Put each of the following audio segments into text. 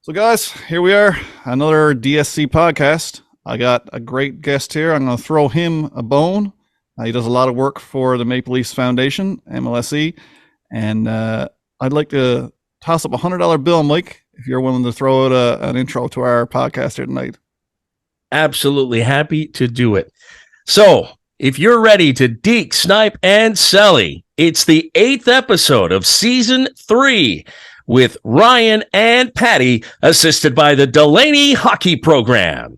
So, guys, here we are, another DSC podcast. I got a great guest here. I'm going to throw him a bone. He does a lot of work for the Maple Leafs Foundation, MLSE, and I'd like to toss up a $100 bill, Mike, if you're willing to throw out an intro to our podcast here tonight. Absolutely happy to do it. So, if you're ready to deke, snipe, and selly, it's the 8th episode of Season 3 with Ryan and Patty, assisted by the Delaney Hockey Program.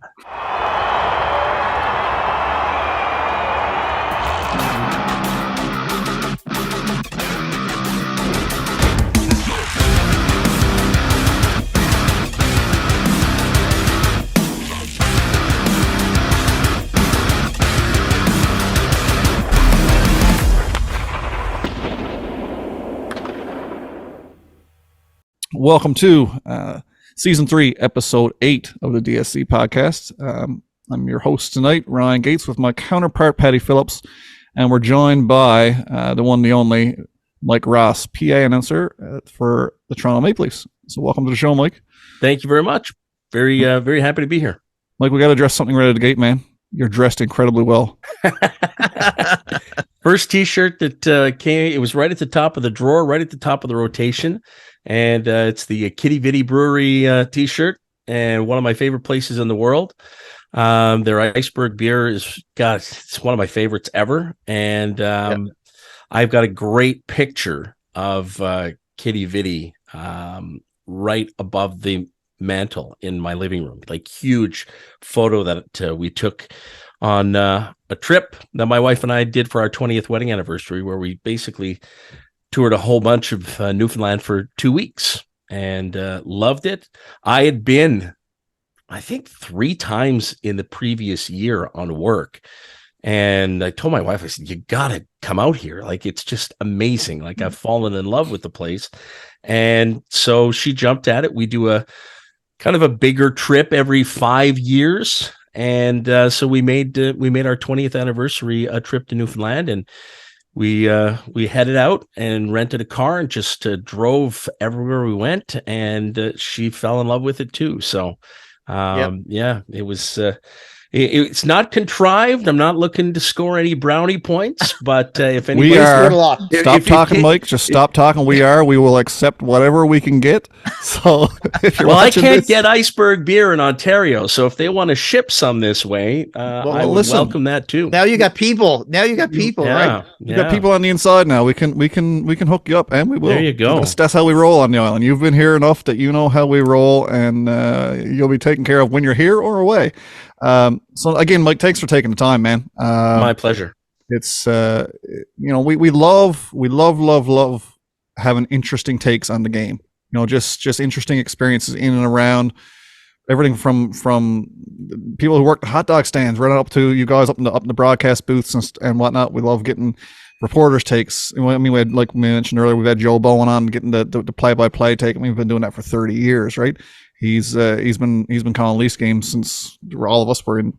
Welcome to Season 3, Episode 8 of the DSC podcast. I'm your host tonight, Ryan Gates, with my counterpart, Patty Phillips, and we're joined by the one, the only, Mike Ross, PA announcer for the Toronto Maple Leafs. So welcome to the show, Mike. Thank you very much. Very happy to be here. Mike, we got to address something right at the gate, man. You're dressed incredibly well. First T-shirt that came, it was right at the top of the drawer, right at the top of the rotation. And it's the Kitty Vitty Brewery T-shirt, and one of my favorite places in the world. Their iceberg beer it's one of my favorites ever. And I've got a great picture of Kitty Vitty right above the mantle in my living room, like huge photo that we took on a trip that my wife and I did for our 20th wedding anniversary, where we basically toured a whole bunch of Newfoundland for 2 weeks and loved it. I had been, I think, 3 times in the previous year on work. And I told my wife, I said, you got to come out here. Like, it's just amazing. Like, I've fallen in love with the place. And so she jumped at it. We do a kind of a bigger trip every 5 years. And so we made our 20th anniversary trip to Newfoundland, and we headed out and rented a car and just drove everywhere we went, and she fell in love with it too. So, it was. It's not contrived. I'm not looking to score any brownie points, but if anybody's we are. Stop talking, Mike. Just stop talking. We will accept whatever we can get. So, if you're I can't get iceberg beer in Ontario, so if they want to ship some this way, I would welcome that too. Now you got people. Right? You got people on the inside now. We can hook you up, and we will. There you go. That's how we roll on the island. You've been here enough that you know how we roll, and you'll be taken care of when you're here or away. So again, Mike, thanks for taking the time, man. My pleasure. It's we love having interesting takes on the game. Just interesting experiences in and around everything from people who work at hot dog stands right up to you guys up in the broadcast booths and whatnot. We love getting reporters' takes. I mean, we had, like we mentioned earlier, we've had Joe Bowen on getting the play-by-play take. I mean, we've been doing that for 30 years, right? He's been calling Leafs games since all of us were in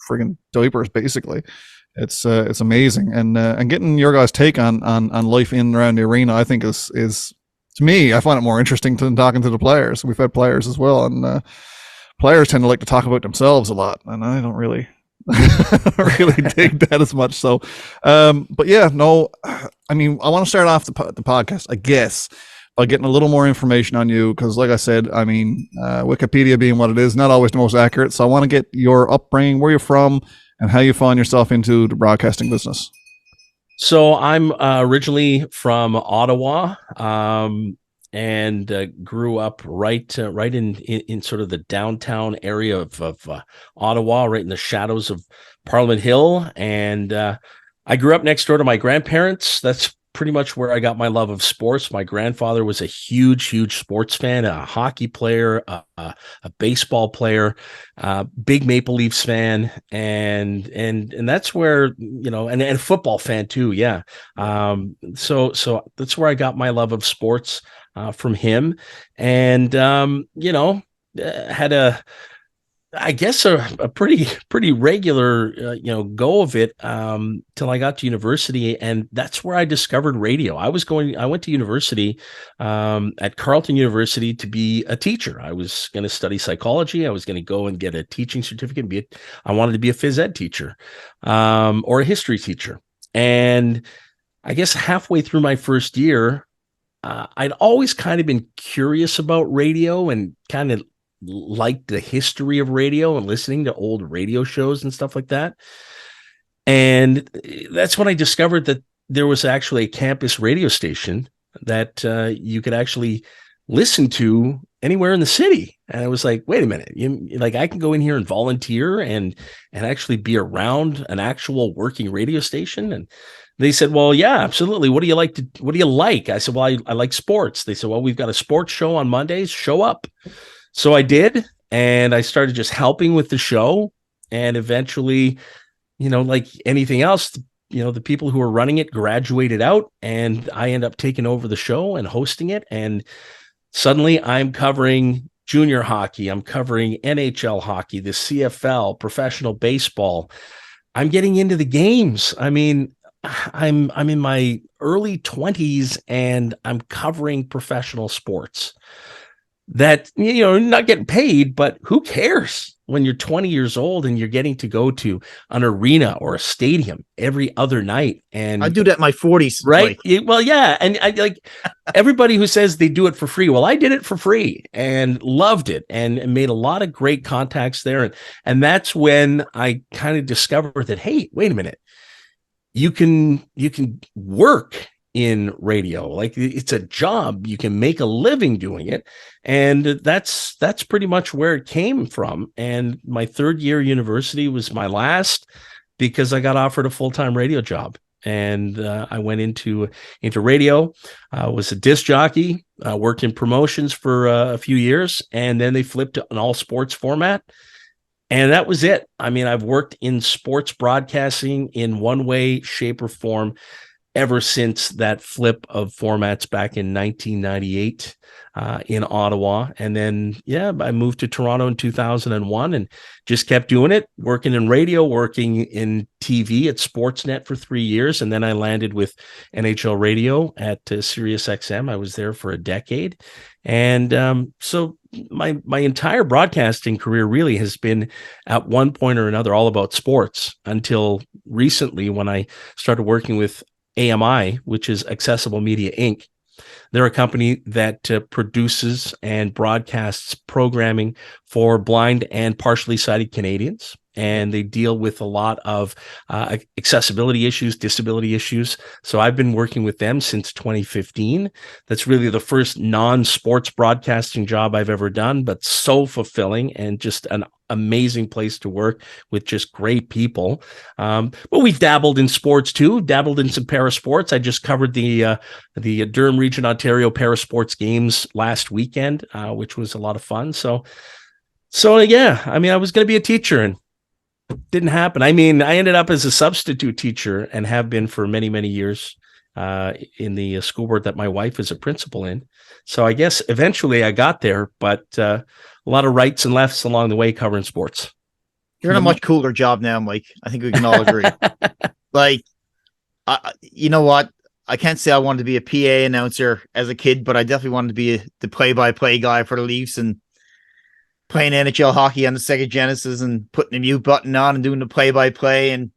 friggin' diapers, basically. It's amazing, and getting your guys' take on life in and around the arena, I think is to me, I find it more interesting than talking to the players. We've had players as well, and players tend to like to talk about themselves a lot, and I don't really dig that as much. So, but yeah, no, I mean, I want to start off the podcast, I guess, by getting a little more information on you, because like I said, I mean, Wikipedia being what it is, not always the most accurate. So I want to get your upbringing, where you're from, and how you find yourself into the broadcasting business. So I'm originally from Ottawa, and grew up right in sort of the downtown area of Ottawa, right in the shadows of Parliament Hill. And I grew up next door to my grandparents. That's pretty much where I got my love of sports. My grandfather was a huge sports fan, a hockey player, a baseball player, big Maple Leafs fan, and that's where, and a football fan too. Yeah. So that's where I got my love of sports from him, and had a I guess a pretty regular go of it till I got to university, and that's where I discovered radio. I went to university at Carleton University to be a teacher. I was going to study psychology. I was going to go and get a teaching certificate. I wanted to be a phys ed teacher or a history teacher. And I guess halfway through my first year, I'd always kind of been curious about radio and kind of liked the history of radio and listening to old radio shows and stuff like that. And that's when I discovered that there was actually a campus radio station that you could actually listen to anywhere in the city. And I was like, wait a minute, I can go in here and volunteer and actually be around an actual working radio station. And they said, well, yeah, absolutely. What do you like? I said, well, I like sports. They said, well, we've got a sports show on Mondays. Show up. So I did, and I started just helping with the show. And eventually, like anything else, the people who were running it graduated out, and I ended up taking over the show and hosting it. And suddenly I'm covering junior hockey. I'm covering NHL hockey, the CFL, professional baseball. I'm getting into the games. I mean, I'm in my early 20s, and I'm covering professional sports. That, not getting paid, but who cares when you're 20 years old and you're getting to go to an arena or a stadium every other night? And I do that in my 40s. Right. Well, yeah. And I like everybody who says they do it for free. Well, I did it for free and loved it and made a lot of great contacts there. And that's when I kind of discovered that, hey, wait a minute, you can work in radio. Like, it's a job. You can make a living doing it. And that's pretty much where it came from. And my third year university was my last, because I got offered a full-time radio job. And I went into radio, was a disc jockey, worked in promotions for a few years, and then they flipped to an all sports format. And that was it. I mean, I've worked in sports broadcasting in one way, shape, or form ever since that flip of formats back in 1998 in Ottawa. And then, I moved to Toronto in 2001 and just kept doing it, working in radio, working in TV at Sportsnet for 3 years. And then I landed with NHL radio at Sirius XM. I was there for a decade. And so my entire broadcasting career really has been, at one point or another, all about sports, until recently when I started working with AMI, which is Accessible Media Inc. They're a company that produces and broadcasts programming for blind and partially sighted Canadians. And they deal with a lot of accessibility issues, disability issues. So I've been working with them since 2015. That's really the first non-sports broadcasting job I've ever done, but so fulfilling and just an amazing place to work with just great people. But we've dabbled in sports too, dabbled in some para sports. I just covered the Durham Region, Ontario para sports games last weekend, which was a lot of fun. So yeah, I mean, I was going to be a teacher and didn't happen. I mean, I ended up as a substitute teacher and have been for many, many years in the school board that my wife is a principal in. So I guess eventually I got there, but a lot of rights and lefts along the way covering sports. You're in a much cooler job now, Mike. I think we can all agree. Like, you know what? I can't say I wanted to be a PA announcer as a kid, but I definitely wanted to be the play-by-play guy for the Leafs and playing NHL hockey on the Sega Genesis and putting the mute button on and doing the play-by-play. And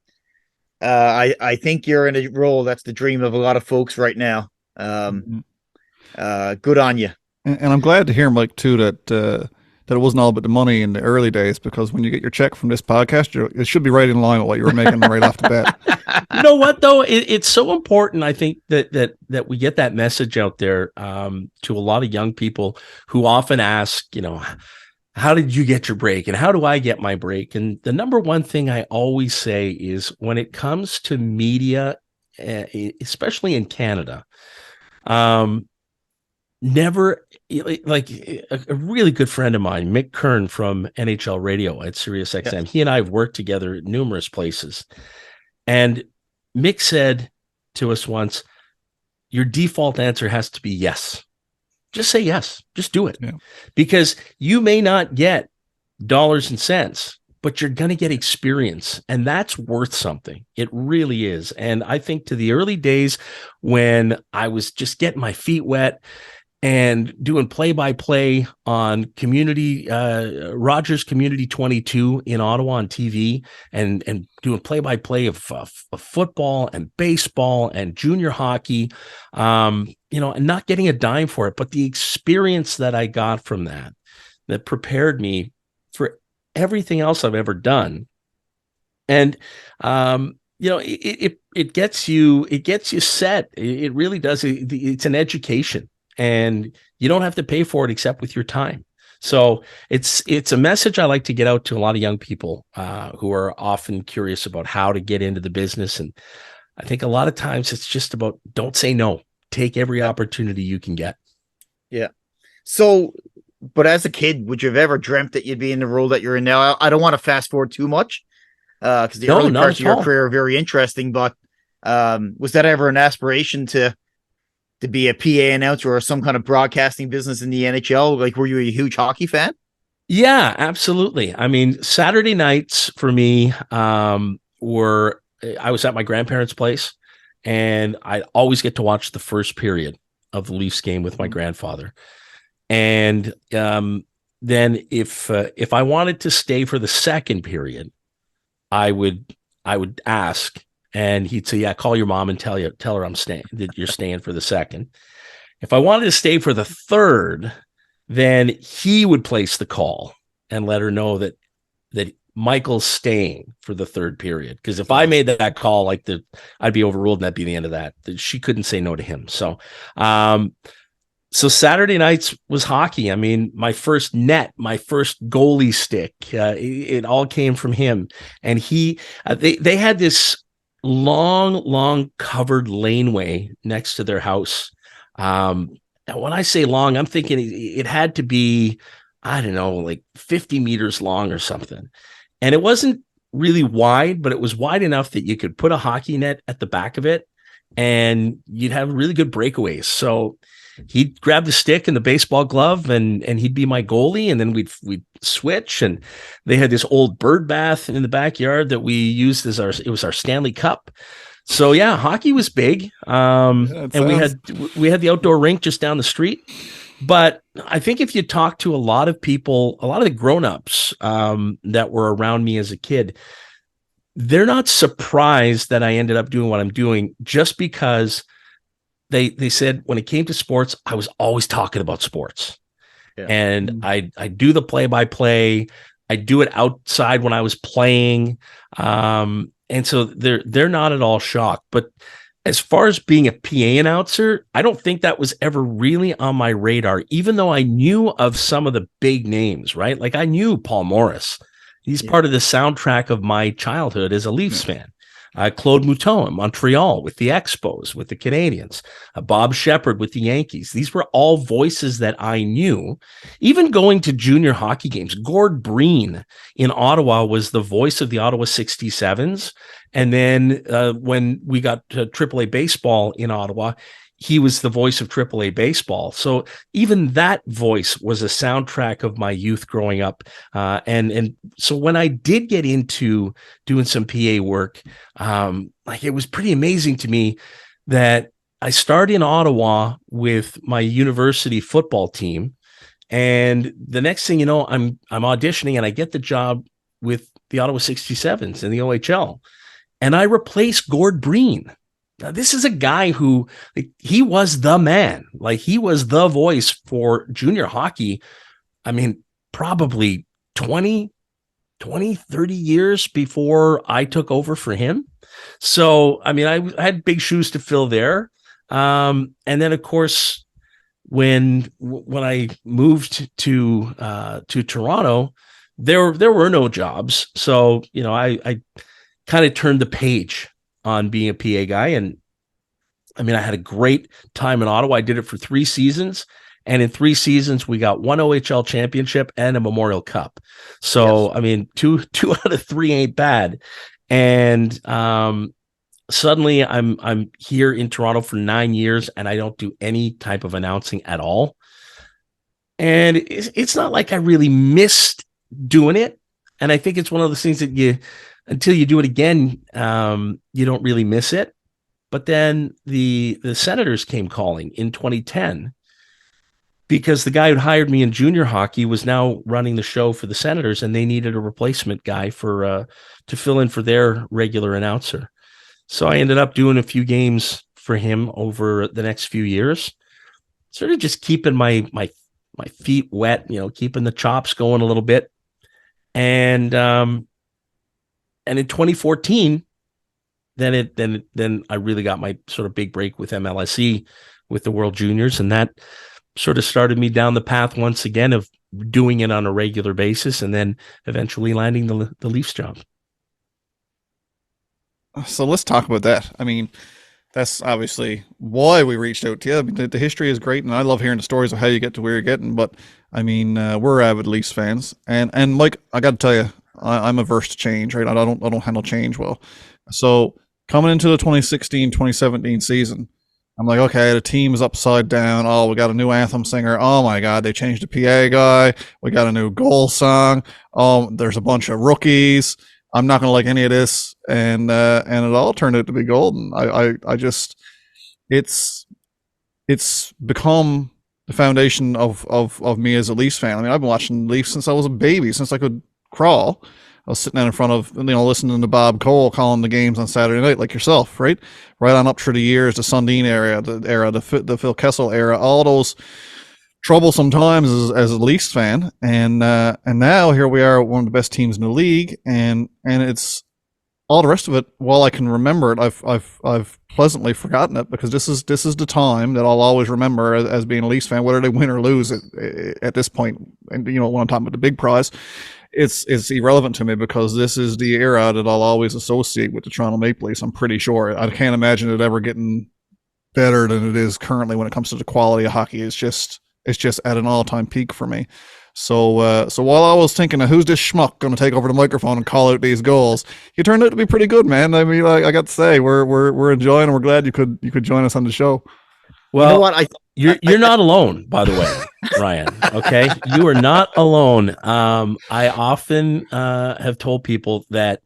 I think you're in a role that's the dream of a lot of folks right now. Good on you. And I'm glad to hear, Mike, too, that it wasn't all about the money in the early days, because when you get your check from this podcast, it should be right in line with what you were making right off the bat. You know what, though? It's so important, I think, that we get that message out there to a lot of young people who often ask, how did you get your break and how do I get my break? And the number one thing I always say is, when it comes to media, especially in Canada, never, like a really good friend of mine, Mick Kern from NHL Radio at Sirius XM. Yeah. He and I have worked together at numerous places. And Mick said to us once, your default answer has to be yes. Just say yes. Just do it. Yeah. Because you may not get dollars and cents, but you're going to get experience, and that's worth something. It really is. And I think to the early days when I was just getting my feet wet and doing play-by-play on community, Rogers Community 22 in Ottawa on TV, and doing play-by-play of football and baseball and junior hockey, and not getting a dime for it, but the experience that I got from that prepared me for everything else I've ever done. And, it gets you set. It really does. It's an education, and you don't have to pay for it except with your time. So it's a message I like to get out to a lot of young people who are often curious about how to get into the business. And I think a lot of times it's just about, don't say no. Take every opportunity you can get. Yeah. So, but as a kid, would you have ever dreamt that you'd be in the role that you're in now? I don't want to fast forward too much because the early parts of your career are very interesting, but was that ever an aspiration to be a PA announcer or some kind of broadcasting business in the NHL? Like, were you a huge hockey fan? Yeah, absolutely. I mean, Saturday nights for me I was at my grandparents' place, and I always get to watch the first period of the Leafs game with my grandfather. And then if I wanted to stay for the second period, I would ask, and he'd say, "Yeah, call your mom and tell her that you're staying for the second." If I wanted to stay for the third, then he would place the call and let her know that Michael's staying for the third period. Because if I made that call, I'd be overruled, and that'd be the end of that. She couldn't say no to him. So, so Saturday nights was hockey. I mean, my first net, my first goalie stick, it all came from him. And they had this long covered laneway next to their house. And when I say long, I'm thinking it had to be, I don't know, like 50 meters long or something. And it wasn't really wide, but it was wide enough that you could put a hockey net at the back of it and you'd have really good breakaways. So he'd grab the stick and the baseball glove, and he'd be my goalie, and then we'd switch. And they had this old bird bath in the backyard that we used as it was our Stanley Cup. So yeah, hockey was big. And we had the outdoor rink just down the street. But I think if you talk to a lot of people, a lot of the grownups that were around me as a kid, they're not surprised that I ended up doing what I'm doing, just because they said when it came to sports, I was always talking about sports. Yeah. And I do the play-by-play. I do it outside when I was playing. And so they're not at all shocked. But as far as being a PA announcer, I don't think that was ever really on my radar, even though I knew of some of the big names, right? Like I knew Paul Morris. He's part of the soundtrack of my childhood as a Leafs fan. Claude Mouton in Montreal with the Expos, with the Canadians, Bob Shepard with the Yankees. These were all voices that I knew. Even going to junior hockey games, Gord Breen in Ottawa was the voice of the Ottawa 67s. And then when we got to AAA baseball in Ottawa, he was the voice of AAA baseball. So even that voice was a soundtrack of my youth growing up. And so when I did get into doing some PA work, it was pretty amazing to me that I started in Ottawa with my university football team. And the next thing you know, I'm auditioning and I get the job with the Ottawa 67s in the OHL. And I replaced Gord Breen. Now, this is a guy who, he was the man. Like, he was the voice for junior hockey. I mean, probably 20, 30 years before I took over for him. So, I mean, I had big shoes to fill there. And then, of course, when I moved to Toronto, there were no jobs. So, you know, I kind of turned the page on being a PA guy. And I mean, I had a great time in Ottawa. I did it for 3 seasons. And in 3 seasons, we got 1 OHL championship and a Memorial Cup. So, yes. I mean, two out of 3 ain't bad. And suddenly I'm here in Toronto for 9 years and I don't do any type of announcing at all. And it's not like I really missed doing it. And I think it's one of those things that until you do it again, you don't really miss it. But then the Senators came calling in 2010 because the guy who hired me in junior hockey was now running the show for the Senators, and they needed a replacement guy to fill in for their regular announcer. So I ended up doing a few games for him over the next few years, sort of just keeping my feet wet, keeping the chops going a little bit. And in 2014, then I really got my sort of big break with MLSE with the World Juniors, and that sort of started me down the path once again of doing it on a regular basis, and then eventually landing the Leafs job. So let's talk about that. I mean, that's obviously why we reached out to you. I mean, the history is great, and I love hearing the stories of how you get to where you're getting. But I mean, we're avid Leafs fans, and Mike, I got to tell you, I'm averse to change. Right, I don't handle change well. So coming into the 2016-2017 season, I'm like, okay, the team is upside down. Oh, we got a new anthem singer. Oh my God, they changed the PA guy. We got a new goal song. Oh, there's a bunch of rookies. I'm not gonna like any of this, and it all turned out to be golden. I just, it's become the foundation of me as a Leafs fan. I mean, I've been watching Leafs since I was a baby, since I could crawl. I was sitting down in front of, listening to Bob Cole calling the games on Saturday night, like yourself, right? Right on up through the years, the Sundin era, the Phil Kessel era, all those troublesome times as a Leafs fan, and now here we are, one of the best teams in the league, and it's all the rest of it. While I can remember it, I've pleasantly forgotten it, because this is the time that I'll always remember as being a Leafs fan, whether they win or lose at this point. And when I'm talking about the big prize, it's irrelevant to me, because this is the era that I'll always associate with the Toronto Maple Leafs. I'm pretty sure. I can't imagine it ever getting better than it is currently when it comes to the quality of hockey. It's just at an all-time peak for me. So while I was thinking, who's this schmuck going to take over the microphone and call out these goals, you turned out to be pretty good, man. I mean, I got to say, we're enjoying, and we're glad you could join us on the show. Well, you know what? You're not alone, by the way, Ryan. Okay, you are not alone. I often have told people that,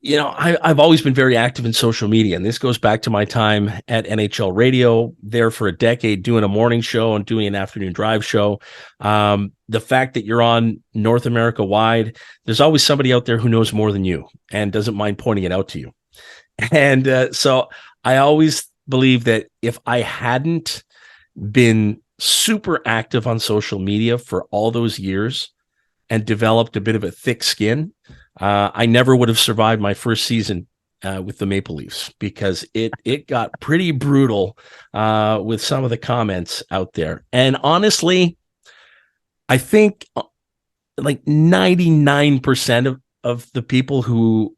I've always been very active in social media, and this goes back to my time at NHL Radio, there for a decade, doing a morning show and doing an afternoon drive show. The fact that you're on North America wide, there's always somebody out there who knows more than you and doesn't mind pointing it out to you. And so I always believe that if I hadn't been super active on social media for all those years and developed a bit of a thick skin, I never would have survived my first season with the Maple Leafs, because it got pretty brutal with some of the comments out there. And honestly, I think like 99% of the people who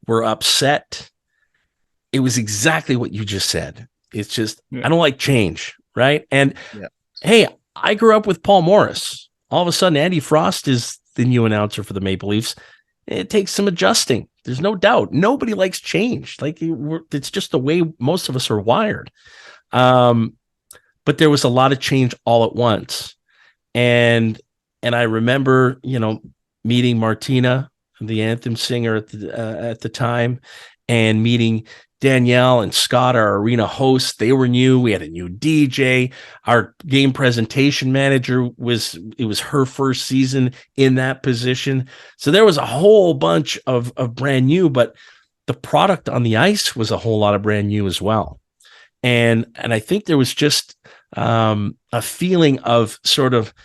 were upset, it was exactly what you just said. It's just, I don't like change, right? And hey, I grew up with Paul Morris. All of a sudden, Andy Frost is the new announcer for the Maple Leafs. It takes some adjusting. There's no doubt. Nobody likes change. Like, it's just the way most of us are wired. But there was a lot of change all at once. And I remember, meeting Martina, the anthem singer at the time, and meeting Danielle and Scott, our arena hosts. They were new. We had a new DJ. Our game presentation manager it was her first season in that position. So there was a whole bunch of brand new, but the product on the ice was a whole lot of brand new as well. And I think there was just a feeling of sort of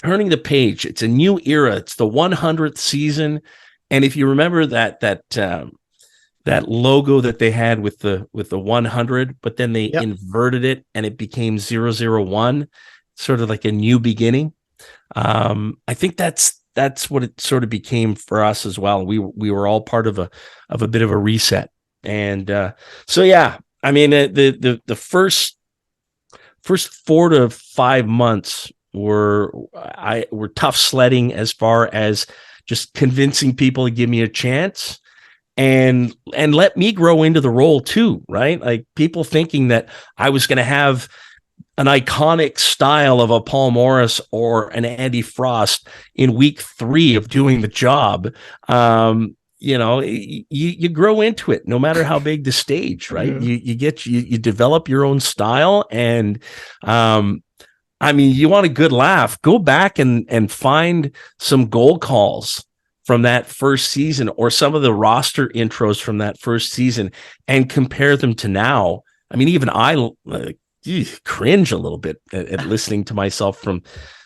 turning the page. It's a new era. It's the 100th season. And if you remember that logo that they had with the 100, but then they inverted it and it became 001, sort of like a new beginning. I think that's what it sort of became for us as well. We were all part of a bit of a reset. And I mean, the first 4 to 5 months were tough sledding, as far as just convincing people to give me a chance. And let me grow into the role too, right? Like, people thinking that I was going to have an iconic style of a Paul Morris or an Andy Frost in week 3 of doing the job, you grow into it no matter how big the stage, right? Yeah. You develop your own style. And you want a good laugh, go back and find some goal calls from that first season or some of the roster intros from that first season and compare them to now. I mean, even I cringe a little bit at listening to myself from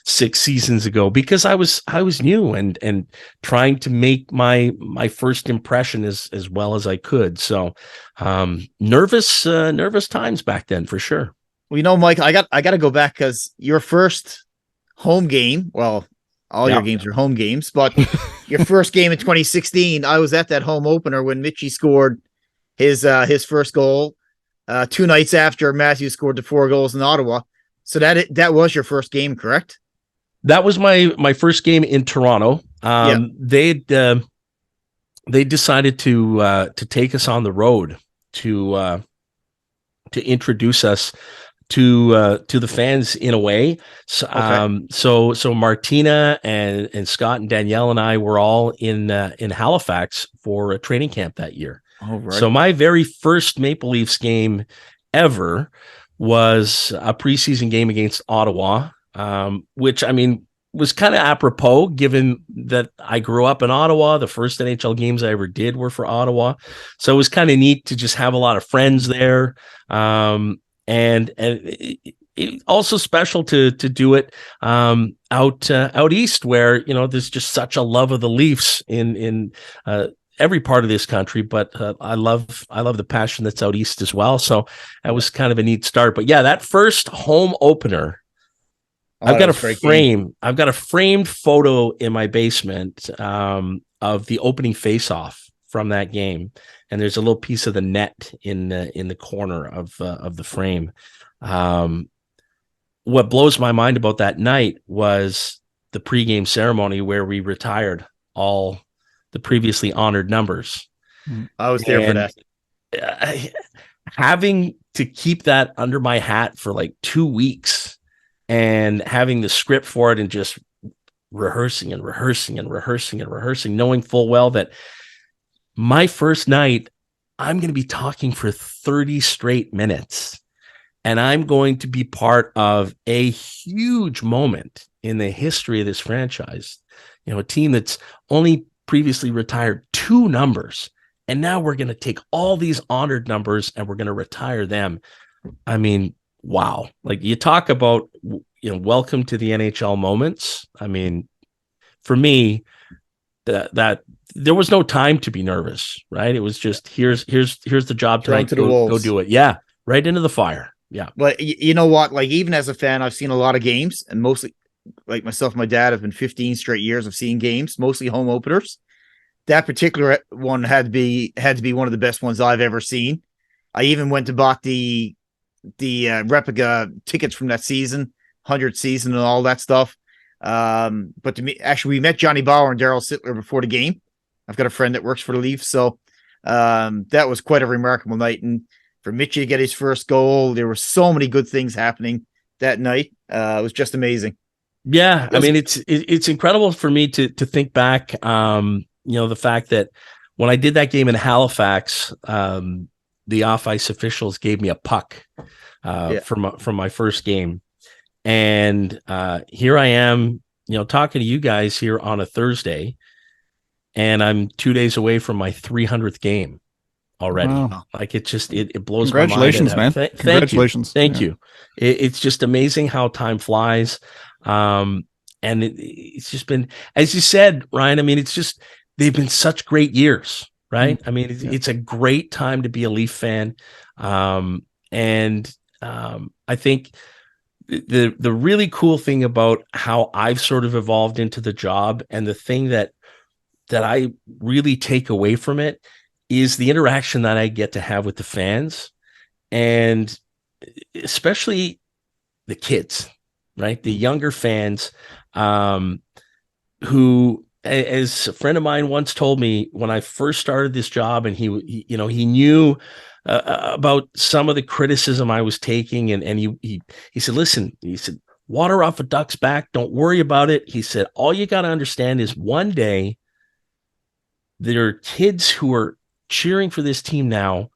6 seasons ago, because I was new and trying to make my first impression as well as I could. So nervous times back then for sure. Well, Mike, I got to go back because your first home game, well, all your games are home games, but your first game in 2016, I was at that home opener when Mitchie scored his first goal 2 nights after Matthew scored the 4 goals in Ottawa. So that was your first game, correct? That was my first game in Toronto. They decided to take us on the road to introduce us to the fans in a way. So, Okay. So Martina and Scott and Danielle and I were all in Halifax for a training camp that year. Oh, right. So my very first Maple Leafs game ever was a preseason game against Ottawa, which was kind of apropos given that I grew up in Ottawa. The first NHL games I ever did were for Ottawa. So it was kind of neat to just have a lot of friends there. And it also special to do it out east, where there's just such a love of the Leafs in every part of this country, but I love the passion that's out east as well. So that was kind of a neat start. But yeah, that first home opener, I've got a framed photo in my basement of the opening faceoff from that game, and there's a little piece of the net in the corner of the frame. What blows my mind about that night was the pregame ceremony where we retired all the previously honored numbers. I was there for that. Having to keep that under my hat for like 2 weeks and having the script for it and just rehearsing, knowing full well that my first night, I'm going to be talking for 30 straight minutes, and I'm going to be part of a huge moment in the history of this franchise. A team that's only previously retired 2 numbers, and now we're going to take all these honored numbers and we're going to retire them. I mean, wow. Like, you talk about, welcome to the NHL moments. I mean, for me, that there was no time to be nervous, right? It was just, here's the job tonight. Go do it. Yeah. Right into the fire. Yeah. But you know what? Like, even as a fan, I've seen a lot of games, and mostly, like myself and my dad have been 15 straight years of seeing games, mostly home openers. That particular one had to be one of the best ones I've ever seen. I even went to bought the replica tickets from that season, 100th season and all that stuff. But to me, actually, we met Johnny Bauer and Daryl Sittler before the game. I've got a friend that works for the Leafs, so that was quite a remarkable night. And for Mitchie to get his first goal, there were so many good things happening that night. It was just amazing. Yeah, I mean, it's incredible for me to think back. The fact that when I did that game in Halifax, the off-ice officials gave me a puck from my first game, and here I am, talking to you guys here on a Thursday, and I'm 2 days away from my 300th game already. Wow. Like, it blows my mind. Congratulations, man. Congratulations. Thank you. It's just amazing how time flies. And it's just been, as you said, Ryan, I mean, they've been such great years, right? I mean, it's a great time to be a Leaf fan. I think the really cool thing about how I've sort of evolved into the job, and the thing that I really take away from it, is the interaction that I get to have with the fans, and especially the kids, right? The younger fans, who, as a friend of mine once told me when I first started this job, and he knew about some of the criticism I was taking, and he said, listen, he said, water off a duck's back, don't worry about it. He said, all you got to understand is one day there are kids who are cheering for this team now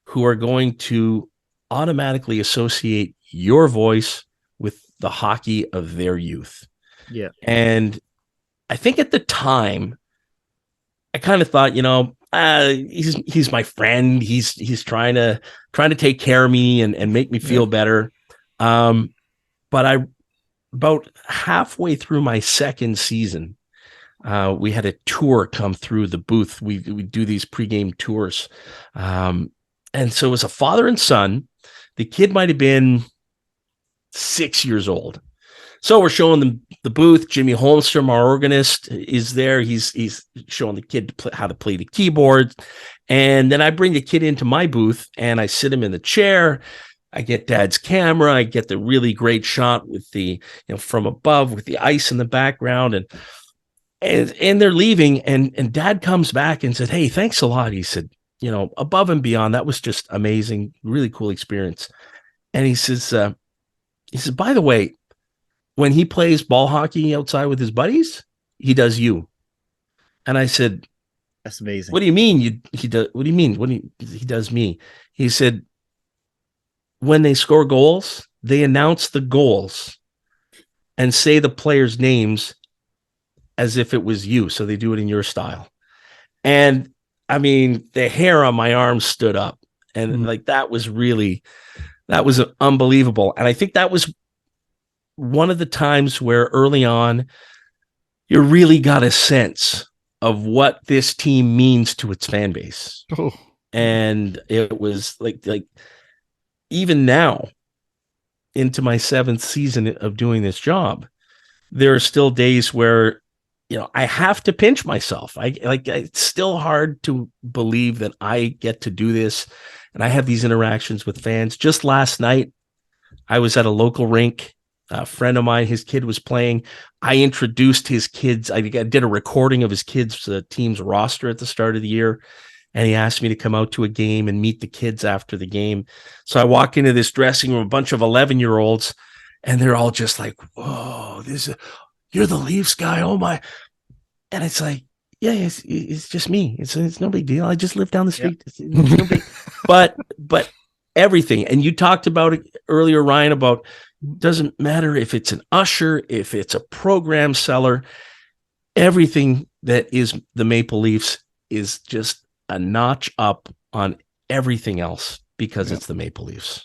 who are going to automatically associate your voice with the hockey of their youth. Yeah. And I think at the time, I kind of thought, he's my friend. He's trying to take care of me and make me feel better. But about halfway through my second season, we had a tour come through the booth. We do these pregame tours. And so it was a father and son. The kid might have been 6 years old. So we're showing them the booth. Jimmy Holmstrom, our organist, is there. He's showing the kid how to play the keyboard. And then I bring the kid into my booth and I sit him in the chair. I get Dad's camera. I get the really great shot with the, from above with the ice in the background. And they're leaving. And Dad comes back and said, hey, thanks a lot. He said, above and beyond, that was just amazing. Really cool experience. And he says, by the way, when he plays ball hockey outside with his buddies, he does you. And I said, that's amazing. What do you mean? He does? What do you mean? He does me? He said, when they score goals, they announce the goals and say the players' names as if it was you. So they do it in your style. And I mean, the hair on my arm stood up, and that was unbelievable. And I think that was one of the times where early on, you really got a sense of what this team means to its fan base. Oh. And it was like even now, into my 7th season of doing this job, there are still days where, I have to pinch myself. It's still hard to believe that I get to do this. And I have these interactions with fans. Just last night, I was at a local rink. A friend of mine, his kid was playing. I introduced his kids. I did a recording of his kids' team's roster at the start of the year. And he asked me to come out to a game and meet the kids after the game. So I walk into this dressing room, a bunch of 11-year-olds, and they're all just like, whoa, you're the Leafs guy. Oh my. And it's like, yeah, it's just me. It's no big deal. I just live down the street. Yep. It's no big, but everything. And you talked about it earlier, Ryan, about doesn't matter if it's an usher, if it's a program seller, everything that is the Maple Leafs is just a notch up on everything else because it's the Maple Leafs.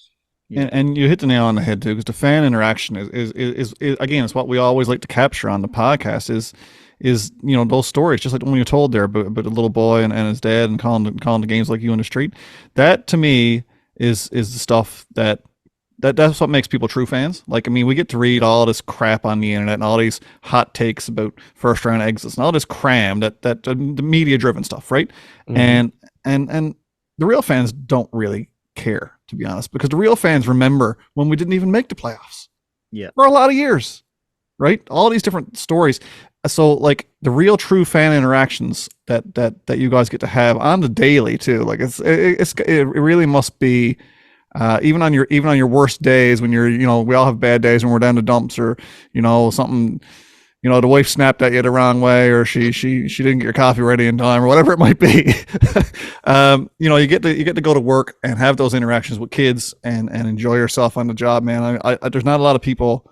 And you hit the nail on the head too, because the fan interaction is again, it's what we always like to capture on the podcast is those stories, just like when you told there about a little boy and his dad and calling the games like you in the street. That to me is the stuff that's what makes people true fans. Like, I mean, we get to read all this crap on the internet and all these hot takes about first round exits and all this cram that the media driven stuff, right? Mm-hmm. And the real fans don't really care, to be honest, because the real fans remember when we didn't even make the playoffs. Yeah, for a lot of years, right? All these different stories. So, like, the real true fan interactions that you guys get to have on the daily too. Like, it really must be. Even on your worst days when we all have bad days when we're down the dumps or something, the wife snapped at you the wrong way or she didn't get your coffee ready in time or whatever it might be. You get to go to work and have those interactions with kids and enjoy yourself on the job, man. I there's not a lot of people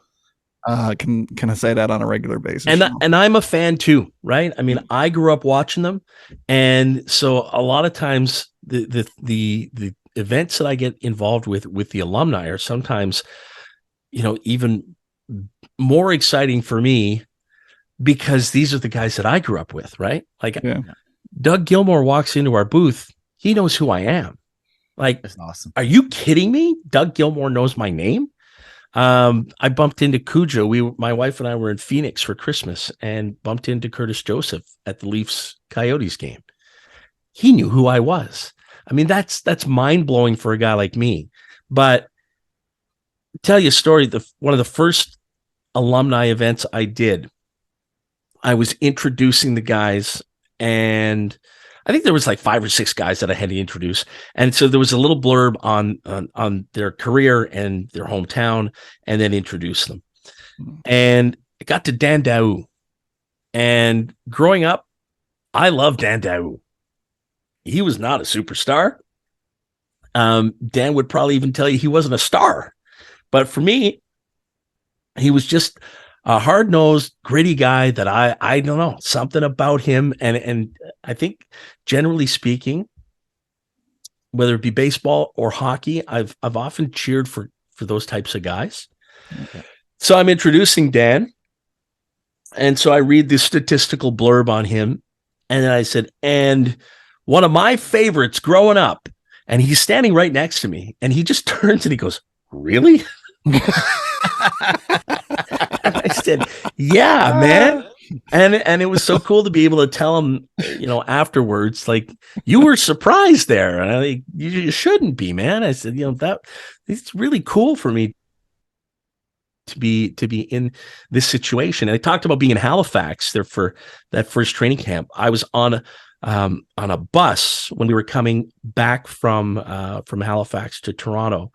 can say that on a regular basis. And I'm a fan too, right? I mean, I grew up watching them, and so a lot of times the events that I get involved with the alumni are sometimes, even more exciting for me because these are the guys that I grew up with, right? Like Doug Gilmour walks into our booth. He knows who I am. Like, that's awesome. Are you kidding me? Doug Gilmour knows my name. I bumped into Cujo. My wife and I were in Phoenix for Christmas and bumped into Curtis Joseph at the Leafs Coyotes game. He knew who I was. I mean, that's mind blowing for a guy like me. But tell you a story. One of the first alumni events I did, I was introducing the guys, and I think there was like 5 or 6 guys that I had to introduce. And so there was a little blurb on their career and their hometown, and then introduce them. And it got to Dan Daou. And growing up, I loved Dan Daou. He was not a superstar. Dan would probably even tell you he wasn't a star. But for me, he was just a hard-nosed, gritty guy that I don't know, something about him. And I think generally speaking, whether it be baseball or hockey, I've often cheered for those types of guys. Okay. So I'm introducing Dan. And so I read this statistical blurb on him. And then I said, and one of my favorites growing up. And he's standing right next to me. And he just turns and he goes, really? I said, yeah, man. And it was so cool to be able to tell him, afterwards, like, you were surprised there. And I think you shouldn't be, man. I said, that it's really cool for me to be in this situation. And I talked about being in Halifax there for that first training camp. I was on a bus when we were coming back from Halifax to Toronto.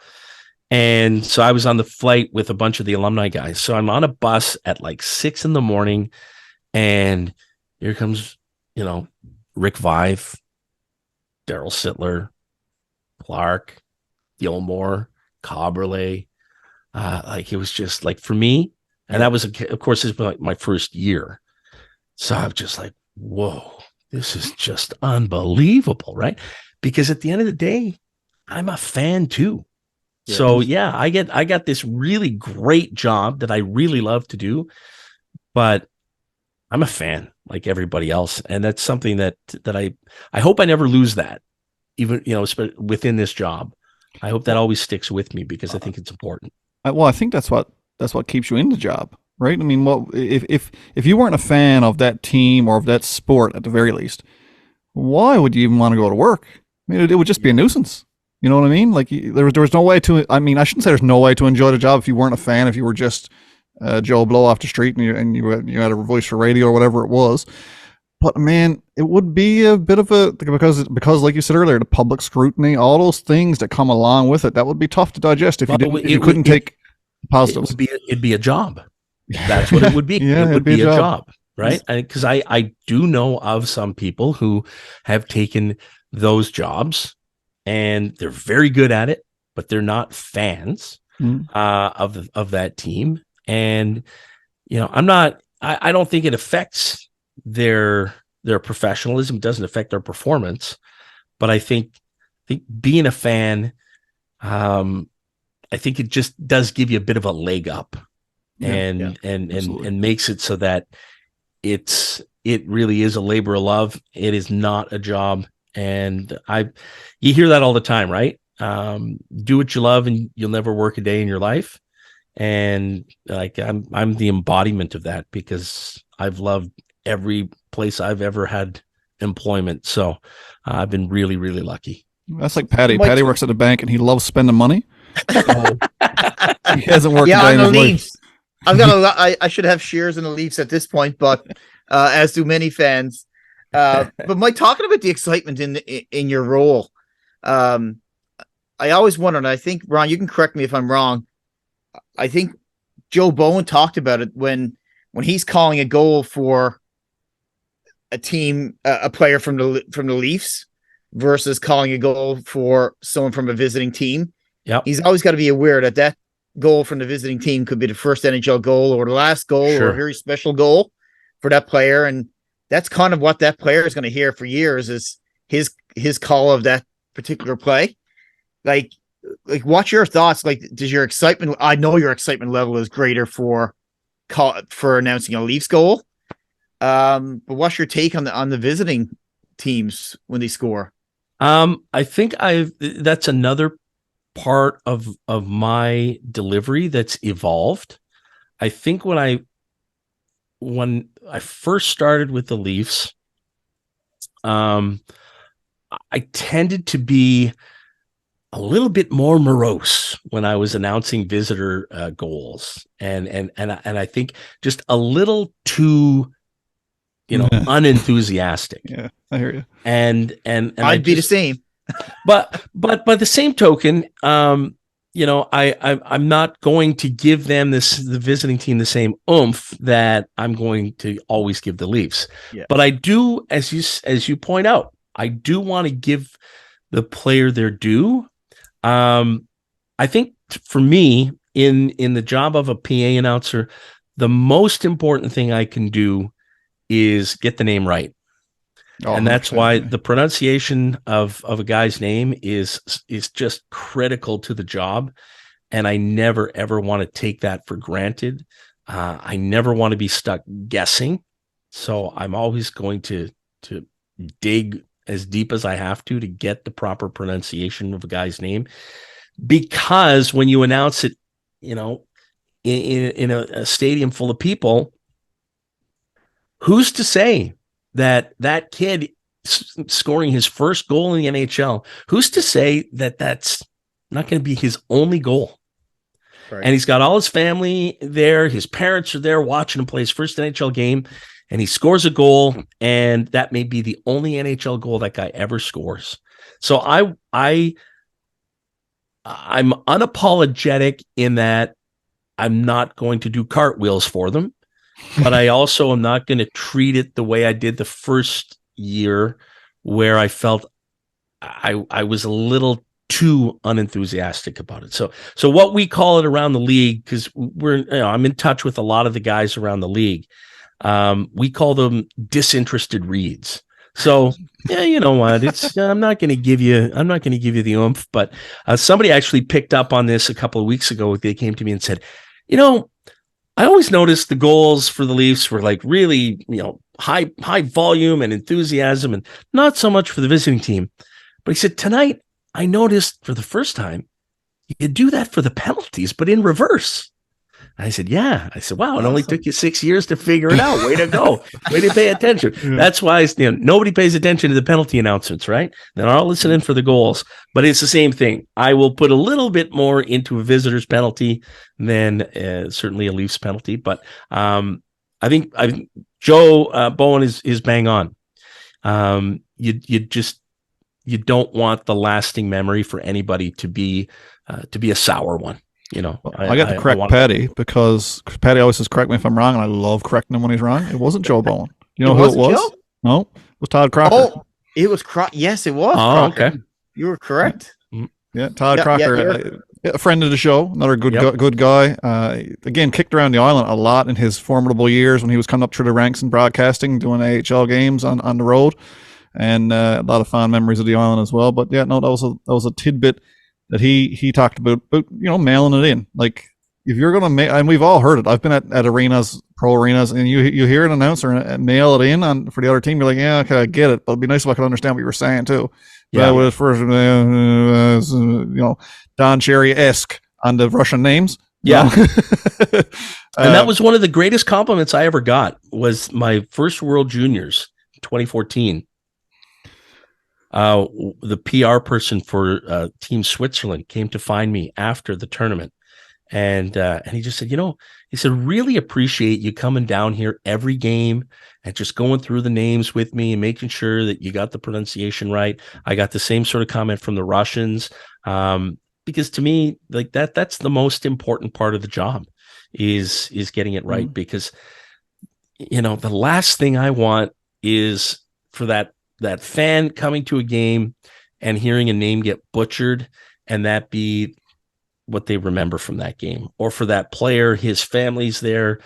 And so I was on the flight with a bunch of the alumni guys. So I'm on a bus at like 6 a.m. and here comes, Rick Vive, Daryl Sittler, Clark, Gilmore, Coberley. Like it was just like for me, and that was, of course, this was like my first year. So I was just like, whoa, this is just unbelievable, right? Because at the end of the day, I'm a fan too. Yeah. So yeah, I got this really great job that I really love to do, but I'm a fan like everybody else. And that's something that I hope I never lose that, even, within this job. I hope that always sticks with me because I think it's important. Well, I think that's what keeps you in the job, right? I mean, well, if you weren't a fan of that team or of that sport at the very least, why would you even want to go to work? I mean, it would just be a nuisance. You know what I mean? Like there was no way to. I mean, I shouldn't say there's no way to enjoy the job if you weren't a fan. If you were just Joe Blow off the street and you had a voice for radio or whatever it was. But man, it would be a bit of a because like you said earlier, the public scrutiny, all those things that come along with it, that would be tough to digest if you couldn't take positives. It'd be a job. That's what it would be. Yeah, it would be a job, right? Because I do know of some people who have taken those jobs and they're very good at it, but they're not fans of that team. And I don't think it affects their professionalism. It doesn't affect their performance, but I think being a fan, I think it just does give you a bit of a leg up, and makes it so that it really is a labor of love. It is not a job, and you hear that all the time, right? Do what you love, and you'll never work a day in your life. And like I'm the embodiment of that because I've loved every place I've ever had employment. So I've been really, really lucky. That's like Patty. Patty works at a bank and he loves spending money. So he hasn't worked a day in his life. I've got a lot. I should have shares in the Leafs at this point, but as do many fans. But Mike, talking about the excitement in your role, I always wondered, and I think, Ron, you can correct me if I'm wrong. I think Joe Bowen talked about it when he's calling a goal for a team, a player from the Leafs versus calling a goal for someone from a visiting team. Yeah, he's always got to be aware that goal from the visiting team could be the first NHL goal or the last goal or a very special goal for that player, and that's kind of what that player is going to hear for years is his call of that particular play. Like, what's your thoughts? Like, does your excitement? I know your excitement level is greater for announcing a Leafs goal. But what's your take on the visiting teams when they score? I think that's another part of my delivery that's evolved. I think when I first started with the Leafs, I tended to be a little bit more morose when I was announcing visitor goals, and I think just a little too unenthusiastic. Yeah, I hear you. And I'd be the same. But by the same token, I'm not going to give them the visiting team the same oomph that I'm going to always give the Leafs. Yeah. But I do, as you point out, I do want to give the player their due. I think for me, in the job of a PA announcer, the most important thing I can do is get the name right. And that's why the pronunciation of a guy's name is just critical to the job. And I never, ever want to take that for granted. I never want to be stuck guessing. So I'm always going to dig as deep as I have to get the proper pronunciation of a guy's name. Because when you announce it, in a stadium full of people, who's to say that kid scoring his first goal in the NHL, who's to say that that's not going to be his only goal? Right. And he's got all his family there. His parents are there watching him play his first NHL game, and he scores a goal, and that may be the only NHL goal that guy ever scores. So I'm unapologetic in that I'm not going to do cartwheels for them, but I also am not going to treat it the way I did the first year, where I felt I was a little too unenthusiastic about it. So what we call it around the league, because I'm in touch with a lot of the guys around the league. We call them disinterested reads. So yeah, you know what? I'm not going to give you the oomph, but somebody actually picked up on this a couple of weeks ago. They came to me and said, I always noticed the goals for the Leafs were like really, high volume and enthusiasm, and not so much for the visiting team. But he said, tonight I noticed for the first time you do that for the penalties, but in reverse. I said, yeah. I said, wow, it only took you 6 years to figure it out. Way to go. Way to pay attention. Yeah. That's why nobody pays attention to the penalty announcements, right? They're all listening for the goals. But it's the same thing. I will put a little bit more into a visitor's penalty than certainly a Leafs penalty. But I think Joe Bowen is bang on. You don't want the lasting memory for anybody to be a sour one. I got to correct Patty, because Patty always says, correct me if I'm wrong, and I love correcting him when he's wrong. It wasn't Joe Bowen. You know who it was? Joe? No, it was Todd Crocker. Oh, it was Crocker. Yes, it was. Oh, Crocker. Okay. You were correct. Yeah, Todd Crocker, a friend of the show, another good guy. Again, kicked around the island a lot in his formidable years when he was coming up through the ranks in broadcasting, doing AHL games on the road, and a lot of fond memories of the island as well. But yeah, no, that was a tidbit that he talked about mailing it in. Like, if you're going to and we've all heard it. I've been at arenas, pro arenas, and you hear an announcer and mail it in for the other team. You're like, yeah, okay, I get it, but it'd be nice if I could understand what you were saying too. Yeah, with first, Don Cherry-esque on the Russian names. Yeah, and that was one of the greatest compliments I ever got. Was my first World Juniors, 2014. The PR person for Team Switzerland came to find me after the tournament, and he just said, he said, really appreciate you coming down here every game and just going through the names with me and making sure that you got the pronunciation right. I got the same sort of comment from the Russians, because to me, like that's the most important part of the job is getting it right. Because the last thing I want is for that fan coming to a game and hearing a name get butchered, and that be what they remember from that game, or for that player, his family's there,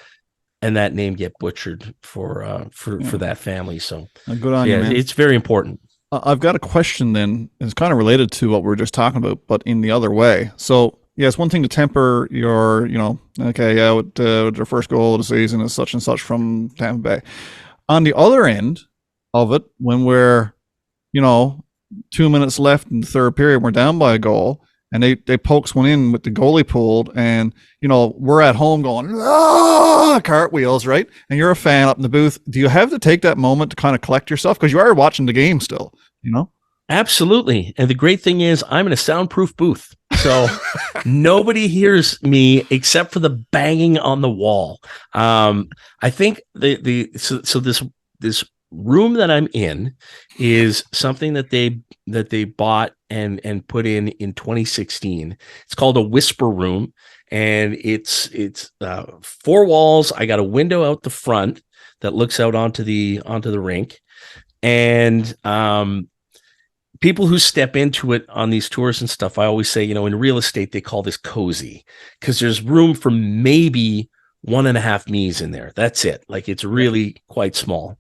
and that name get butchered for that family. So good on you, man. It's very important. I've got a question then. It's kind of related to what we were just talking about, but in the other way. So yeah, it's one thing to temper your, with their first goal of the season is such and such from Tampa Bay. On the other end of it, when we're 2 minutes left in the third period, we're down by a goal, and they pokes one in with the goalie pulled, and we're at home going cartwheels, right? And you're a fan up in the booth. Do you have to take that moment to kind of collect yourself, because you are watching the game still? Absolutely. And the great thing is I'm in a soundproof booth, so nobody hears me except for the banging on the wall. I think this this room that I'm in is something that they bought and put in 2016. It's called a whisper room, and it's 4 walls. I got a window out the front that looks out onto the rink, and people who step into it on these tours and stuff, I always say, in real estate, they call this cozy because there's room for maybe 1.5 me's in there. That's it. Like, it's really quite small.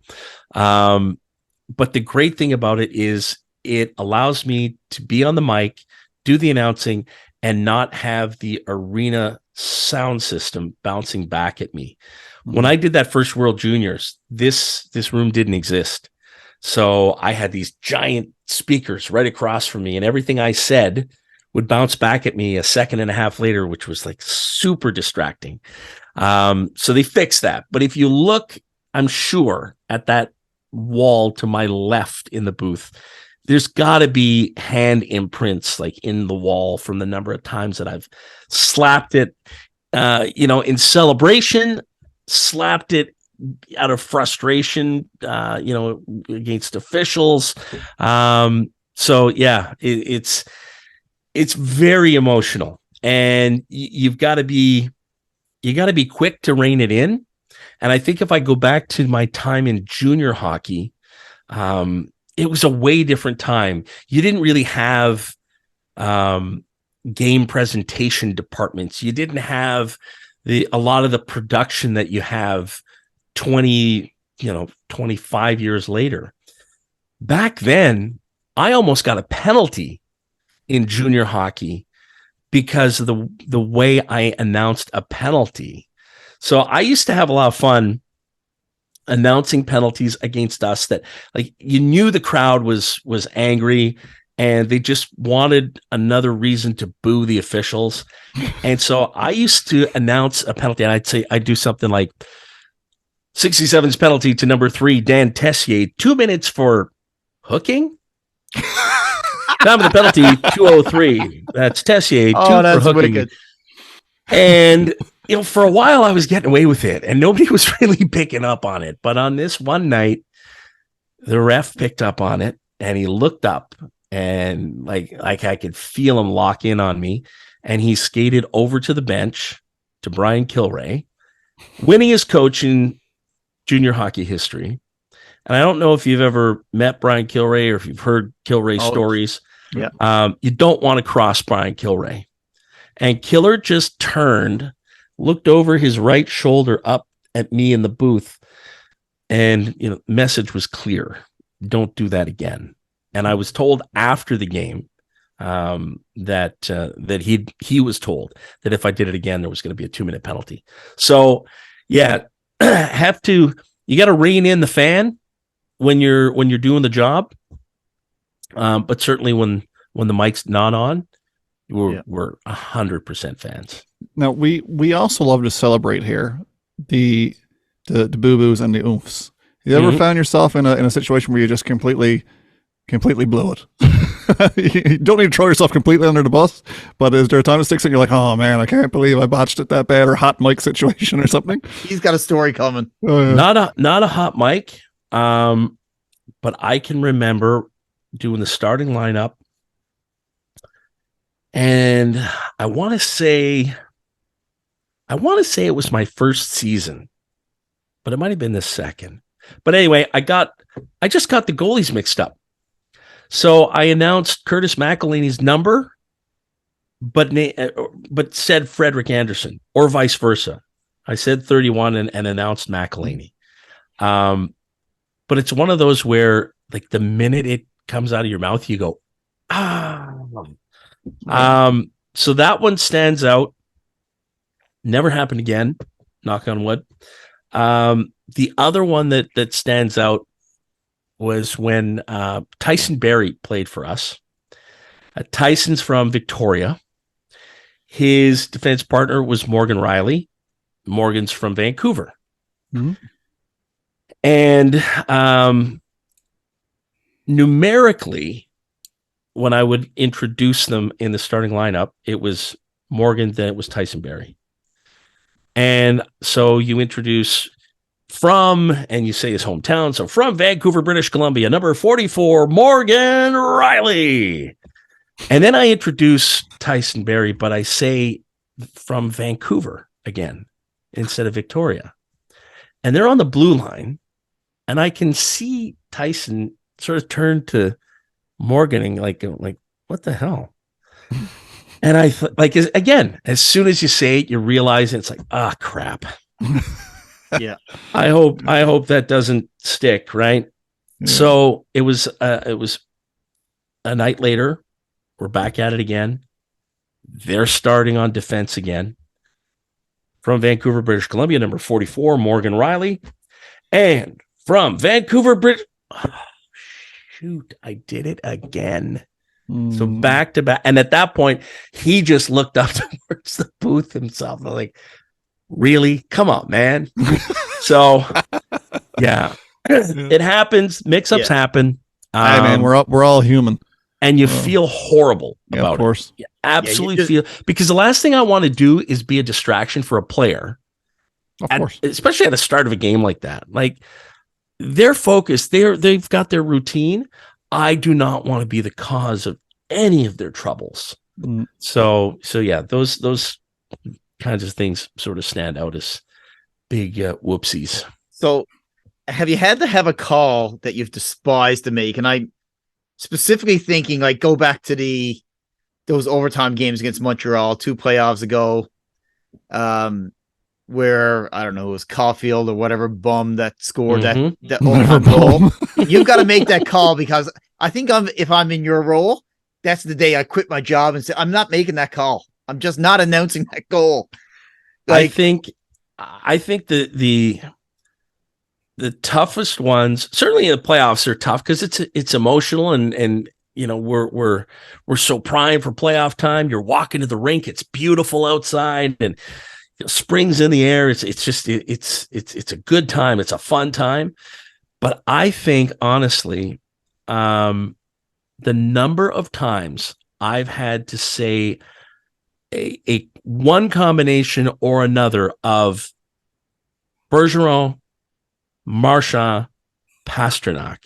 But the great thing about it is it allows me to be on the mic, do the announcing, and not have the arena sound system bouncing back at me. When I did that first World Juniors, this room didn't exist. So I had these giant speakers right across from me, and everything I said would bounce back at me a second and a half later, which was like super distracting. So they fixed that. But if you look, I'm sure, at that wall to my left in the booth, there's got to be hand imprints like in the wall from the number of times that I've slapped it, in celebration, slapped it out of frustration, against officials. So yeah, it's very emotional, and you got to be quick to rein it in. And I think if I go back to my time in junior hockey, it was a way different time. You didn't really have game presentation departments. You didn't have a lot of the production that you have 25 years later. Back then, I almost got a penalty in junior hockey because of the way I announced a penalty. So I used to have a lot of fun announcing penalties against us that, like, you knew the crowd was angry and they just wanted another reason to boo the officials. And so I used to announce a penalty, and I'd do something like 67's penalty to number 3, Dan Tessier, 2 minutes for hooking. Time of the penalty, 2:03. That's Tessier, 2 for hooking. Wicked. And for a while I was getting away with it, and nobody was really picking up on it. But on this one night, the ref picked up on it, and he looked up, and like I could feel him lock in on me, and he skated over to the bench to Brian Kilray, winningest coach in junior hockey history. And I don't know if you've ever met Brian Kilray or if you've heard Kilray's stories. Yeah. You don't want to cross Brian Kilray. And Killer just turned, looked over his right shoulder up at me in the booth, and message was clear: don't do that again. And I was told after the game that he was told that if I did it again, there was going to be a 2-minute penalty. So yeah, you got to rein in the fan when you're doing the job. But certainly when the mic's not on, we're 100% fans. Now we also love to celebrate here the boo-boos and the oofs. You ever found yourself in a situation where you just completely blew it? You don't need to throw yourself completely under the bus, but is there a time it sticks and you're like, oh man, I can't believe I botched it that bad, or hot mic situation or something? He's got a story coming. Oh, yeah. Not a hot mic, but I can remember doing the starting lineup, and I want to say it was my first season, but it might have been the second. But anyway, I just got the goalies mixed up. So I announced Curtis McElhaney's number, but said Frederick Anderson, or vice versa. I said 31 and announced McElhaney. But it's one of those where, like, the minute it comes out of your mouth, you go, ah. So that one stands out. Never happened again. Knock on wood. The other one that stands out was when Tyson Barry played for us. Tyson's from Victoria. His defense partner was Morgan Riley. Morgan's from Vancouver. Mm-hmm. And numerically, when I would introduce them in the starting lineup, it was Morgan, then it was Tyson Barry. And so you introduce from, and you say his hometown. So from Vancouver, British Columbia, number 44, Morgan Riley. And then I introduce Tyson Barrie, but I say from Vancouver again instead of Victoria. And they're on the blue line. And I can see Tyson sort of turn to Morgan and like, what the hell? And I again, as soon as you say it, you realize it's like, crap. Yeah. I hope that doesn't stick, right? Yeah. So it was a night later. We're back at it again. They're starting on defense again. From Vancouver, British Columbia, number 44, Morgan Riley. And from Vancouver, shoot, I did it again. So back to back. And at that point, he just looked up towards the booth himself. I'm like, really? Come on, man. So, yeah, it happens. Mix-ups happen. Hey, man, we're all human. And you feel horrible about of course. it. You absolutely feel, because the last thing I want to do is be a distraction for a player. Of course. Especially at the start of a game like that. Like, they're focused. They've got their routine. I do not want to be the cause of any of their troubles. So yeah, those kinds of things sort of stand out as big whoopsies. So have you had to have a call that you've despised to make? And I'm specifically thinking, like, go back to those overtime games against Montreal 2 playoffs ago, where I don't know, it was Caulfield or whatever bum that scored that overtime goal. You've got to make that call, because I think if I'm in your role, that's the day I quit my job and say, I'm not making that call. I'm just not announcing that goal. Like, I think the toughest ones, certainly in the playoffs, are tough because it's emotional and you know, we're so primed for playoff time. You're walking to the rink, it's beautiful outside, and spring's in the air. It's a good time. It's a fun time. But I think, honestly, the number of times I've had to say a one combination or another of Bergeron, Marchand, Pastrnak.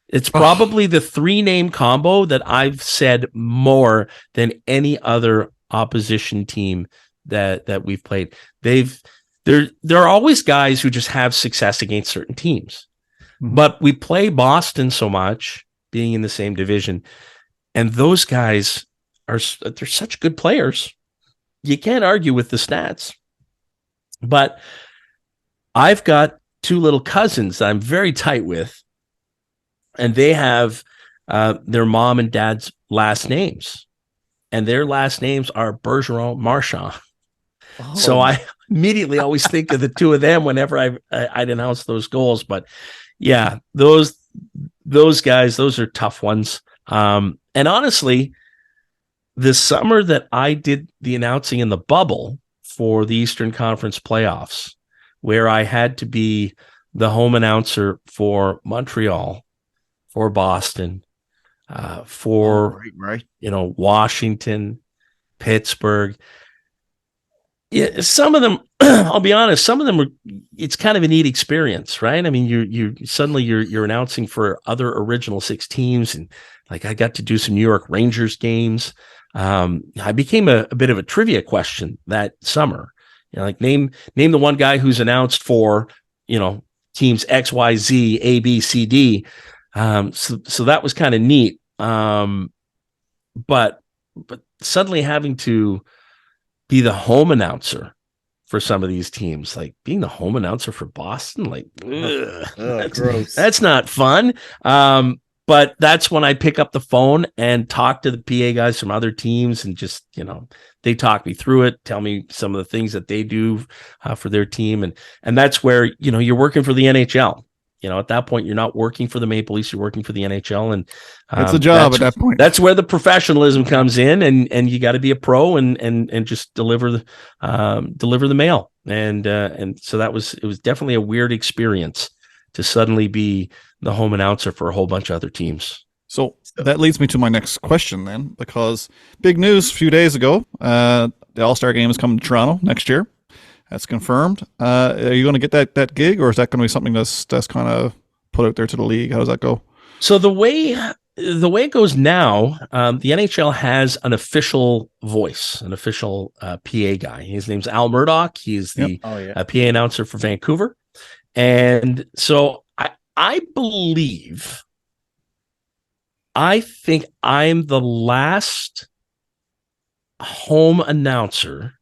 It's probably the 3-name combo that I've said more than any other opposition team that we've played. There are always guys who just have success against certain teams, but we play Boston so much, being in the same division, and those guys they're such good players. You can't argue with the stats. But I've got 2 little cousins that I'm very tight with, and they have their mom and dad's last names, and their last names are Bergeron, Marchand. So I immediately always think of the 2 of them whenever I'd announce those goals. But yeah, those guys, those are tough ones. And honestly, the summer that I did the announcing in the bubble for the Eastern Conference playoffs, where I had to be the home announcer for Montreal, for Boston, for Washington, Pittsburgh. Yeah, some of them, I'll be honest, some of them it's kind of a neat experience, right? I mean, you're announcing for other Original Six teams, and like I got to do some New York Rangers games. I became a bit of a trivia question that summer. You know, like name the one guy who's announced for, teams X, Y, Z, A, B, C, D. So that was kind of neat. But suddenly having to be the home announcer for some of these teams, like being the home announcer for Boston, like that's not fun. But that's when I pick up the phone and talk to the PA guys from other teams, and just, they talk me through it, tell me some of the things that they do for their team. And that's where, you're working for the NHL. At that point, you're not working for the Maple Leafs, you're working for the NHL. And it's a job at that point. That's where the professionalism comes in, and you got to be a pro and just deliver the mail. And so it was definitely a weird experience to suddenly be the home announcer for a whole bunch of other teams. So that leads me to my next question then, because big news a few days ago, the All-Star Game is coming to Toronto next year. That's confirmed. Are you going to get that gig, or is that going to be something that's kind of put out there to the league? How does that go? So the way it goes now, the NHL has an official voice, an official PA guy. His name's Al Murdoch. He's the PA announcer for Vancouver. And so I think I'm the last home announcer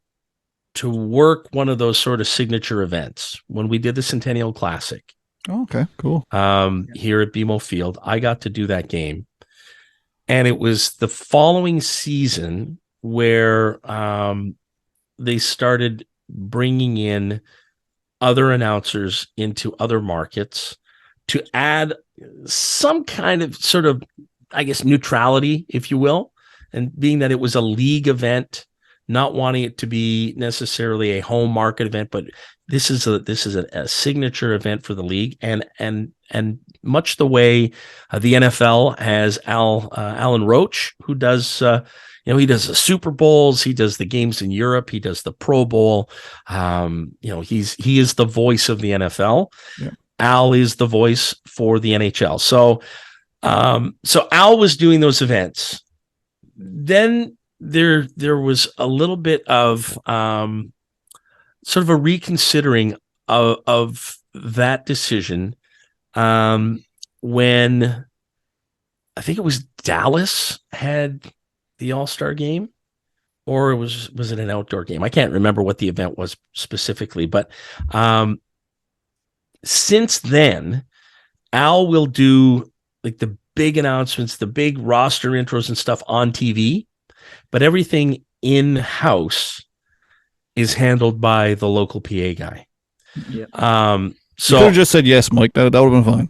to work one of those sort of signature events. When we did the Centennial Classic, Oh, okay, cool. Here at BMO Field, I got to do that game. And it was the following season where they started bringing in other announcers into other markets to add some kind of sort of, I guess, neutrality, if you will. And being that it was a league event, not wanting it to be necessarily a home market event, but this is a signature event for the league, and much the way the NFL has Alan Roach, who does he does the Super Bowls, he does the games in Europe, he does the Pro Bowl. He is the voice of the NFL. Yeah. Al is the voice for the NHL. So Al was doing those events. Then there was a little bit of sort of a reconsidering of that decision when I think it was Dallas had the All-Star game, or was it an outdoor game? I can't remember what the event was specifically, but since then, Al will do like the big announcements, the big roster intros and stuff on TV, but everything in-house is handled by the local PA guy. Yeah. So you could have just said yes, Mike. That would have been fine.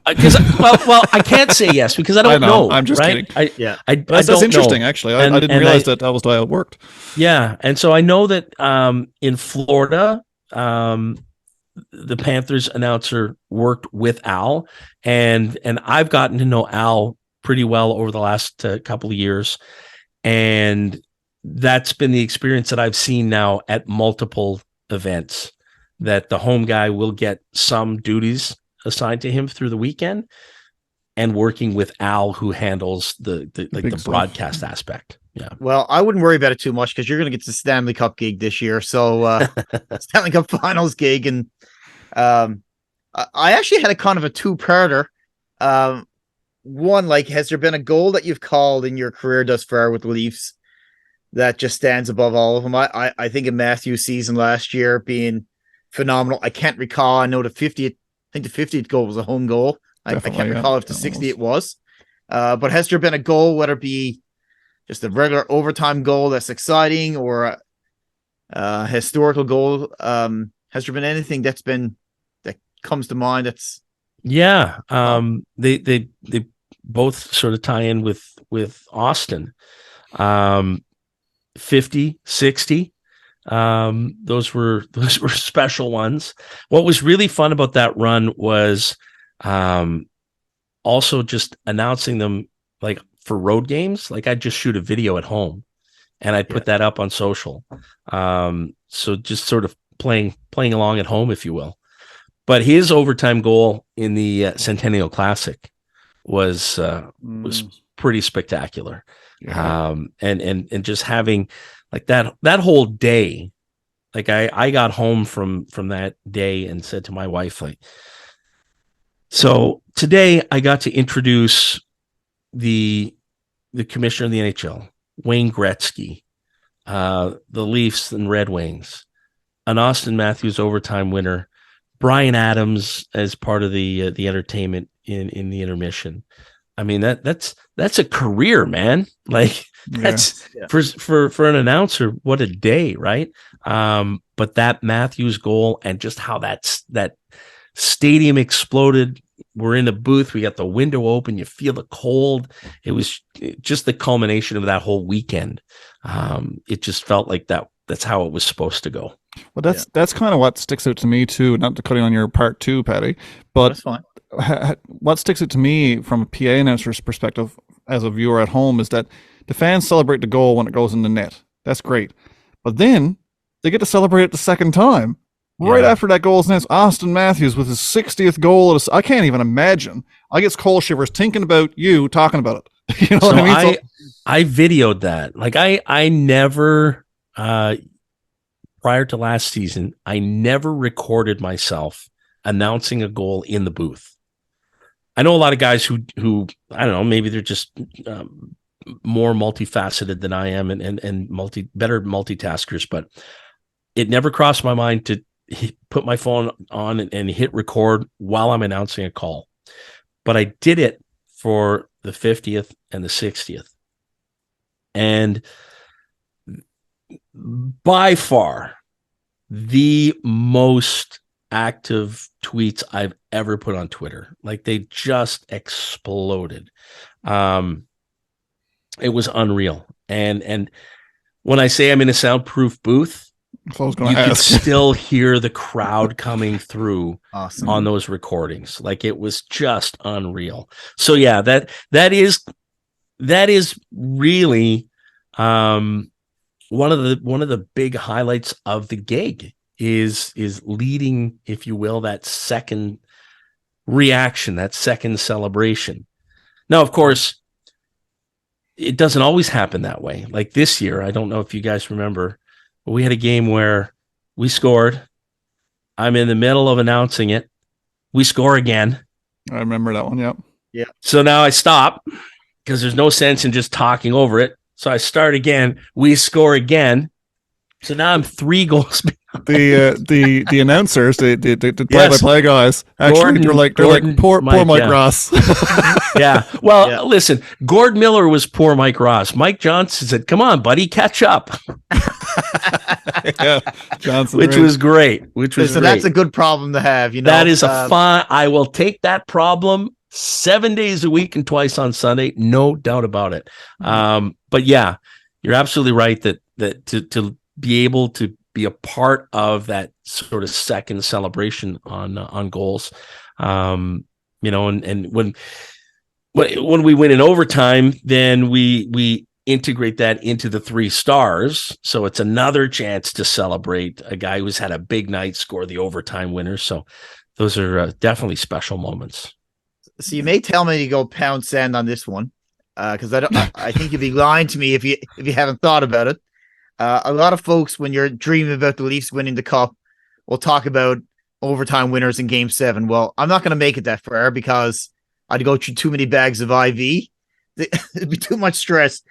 Well, I can't say yes because I don't know. I'm just kidding. That's interesting, actually. I didn't realize that was the way it worked. Yeah, and so I know that in Florida, the Panthers announcer worked with Al, and I've gotten to know Al pretty well over the last couple of years, and that's been the experience that I've seen now at multiple events, that the home guy will get some duties assigned to him through the weekend, and working with Al, who handles the broadcast aspect. Yeah. Well, I wouldn't worry about it too much because you're going to get the Stanley Cup gig this year. So Stanley Cup Finals gig. And I actually had a kind of a two-parter. One, like, has there been a goal that you've called in your career thus far with the Leafs that just stands above all of them? I think in Matthew's season last year being phenomenal. I can't recall. I know the 50th goal was a home goal. I can't recall if the 60th was. But has there been a goal, whether it be just a regular overtime goal that's exciting or a historical goal? Has there been anything that comes to mind that's... Yeah. They both sort of tie in with Austin. 50, 60. Those were special ones. What was really fun about that run was also just announcing them, like, for road games. Like, I'd just shoot a video at home and I'd put that up on social. So just sort of playing along at home, if you will. But his overtime goal in the Centennial Classic was pretty spectacular. Yeah. And just having like that whole day, like I got home from that day and said to my wife, like, so today I got to introduce the commissioner of the NHL, Wayne Gretzky, the Leafs and Red Wings, an Auston Matthews overtime winner, Bryan Adams as part of the entertainment in the intermission. I mean, that's a career, man. Like, that's for an announcer, what a day, right? But that Matthews goal and just how that stadium exploded. We're in the booth, we got the window open, you feel the cold. It was just the culmination of that whole weekend. It just felt like that's how it was supposed to go. Well, that's kind of what sticks out to me too. Not to cut in on your part two, Patty, but that's fine. What sticks out to me from a PA announcer's perspective as a viewer at home is that the fans celebrate the goal when it goes in the net. That's great. But then they get to celebrate it the second time. Right Yeah. after that goal is announced, Austin Matthews with his 60th goal. I can't even imagine. I get cold shivers thinking about you talking about it. You know So what I mean? I videoed that. Like I never prior to last season, I never recorded myself announcing a goal in the booth. I know a lot of guys who I don't know, maybe they're just more multifaceted than I am and better multitaskers, but it never crossed my mind to put my phone on and hit record while I'm announcing a call. But I did it for the 50th and the 60th. And by far the most active tweets I've ever put on Twitter. Like they just exploded. It was unreal. And when I say I'm in a soundproof booth, I was going you to can ask. still hear the crowd coming through Awesome. on those recordings. Like it was just unreal. So yeah, that is really one of the big highlights of the gig is leading, if you will, that second reaction, that second celebration. Now, of course, it doesn't always happen that way. Like this year, I don't know if you guys remember, but we had a game where we scored. I'm in the middle of announcing it. We score again. I remember that one. Yep. Yeah. So now I stop because there's no sense in just talking over it. So I start again. We score again. So now I'm 3 goals behind. The announcers, the play-by-play guys, actually they're like poor Mike Ross. Yeah. Well, listen, Gord Miller was poor Mike Ross. Mike Johnson said, "Come on, buddy, catch up." Yeah, Johnson, which was great. So that's a good problem to have. You know, that is a fun. I will take that problem 7 days a week and twice on Sunday, no doubt about it. But yeah, you're absolutely right that to be able to be a part of that sort of second celebration on goals, you know, and when we win in overtime, then we integrate that into the 3 stars. So it's another chance to celebrate a guy who's had a big night, score the overtime winner. So those are definitely special moments. So you may tell me to go pound sand on this one, because I think you'd be lying to me if you haven't thought about it. A lot of folks, when you're dreaming about the Leafs winning the cup, will talk about overtime winners in Game 7. Well, I'm not going to make it that far because I'd go through too many bags of IV. It'd be too much stress.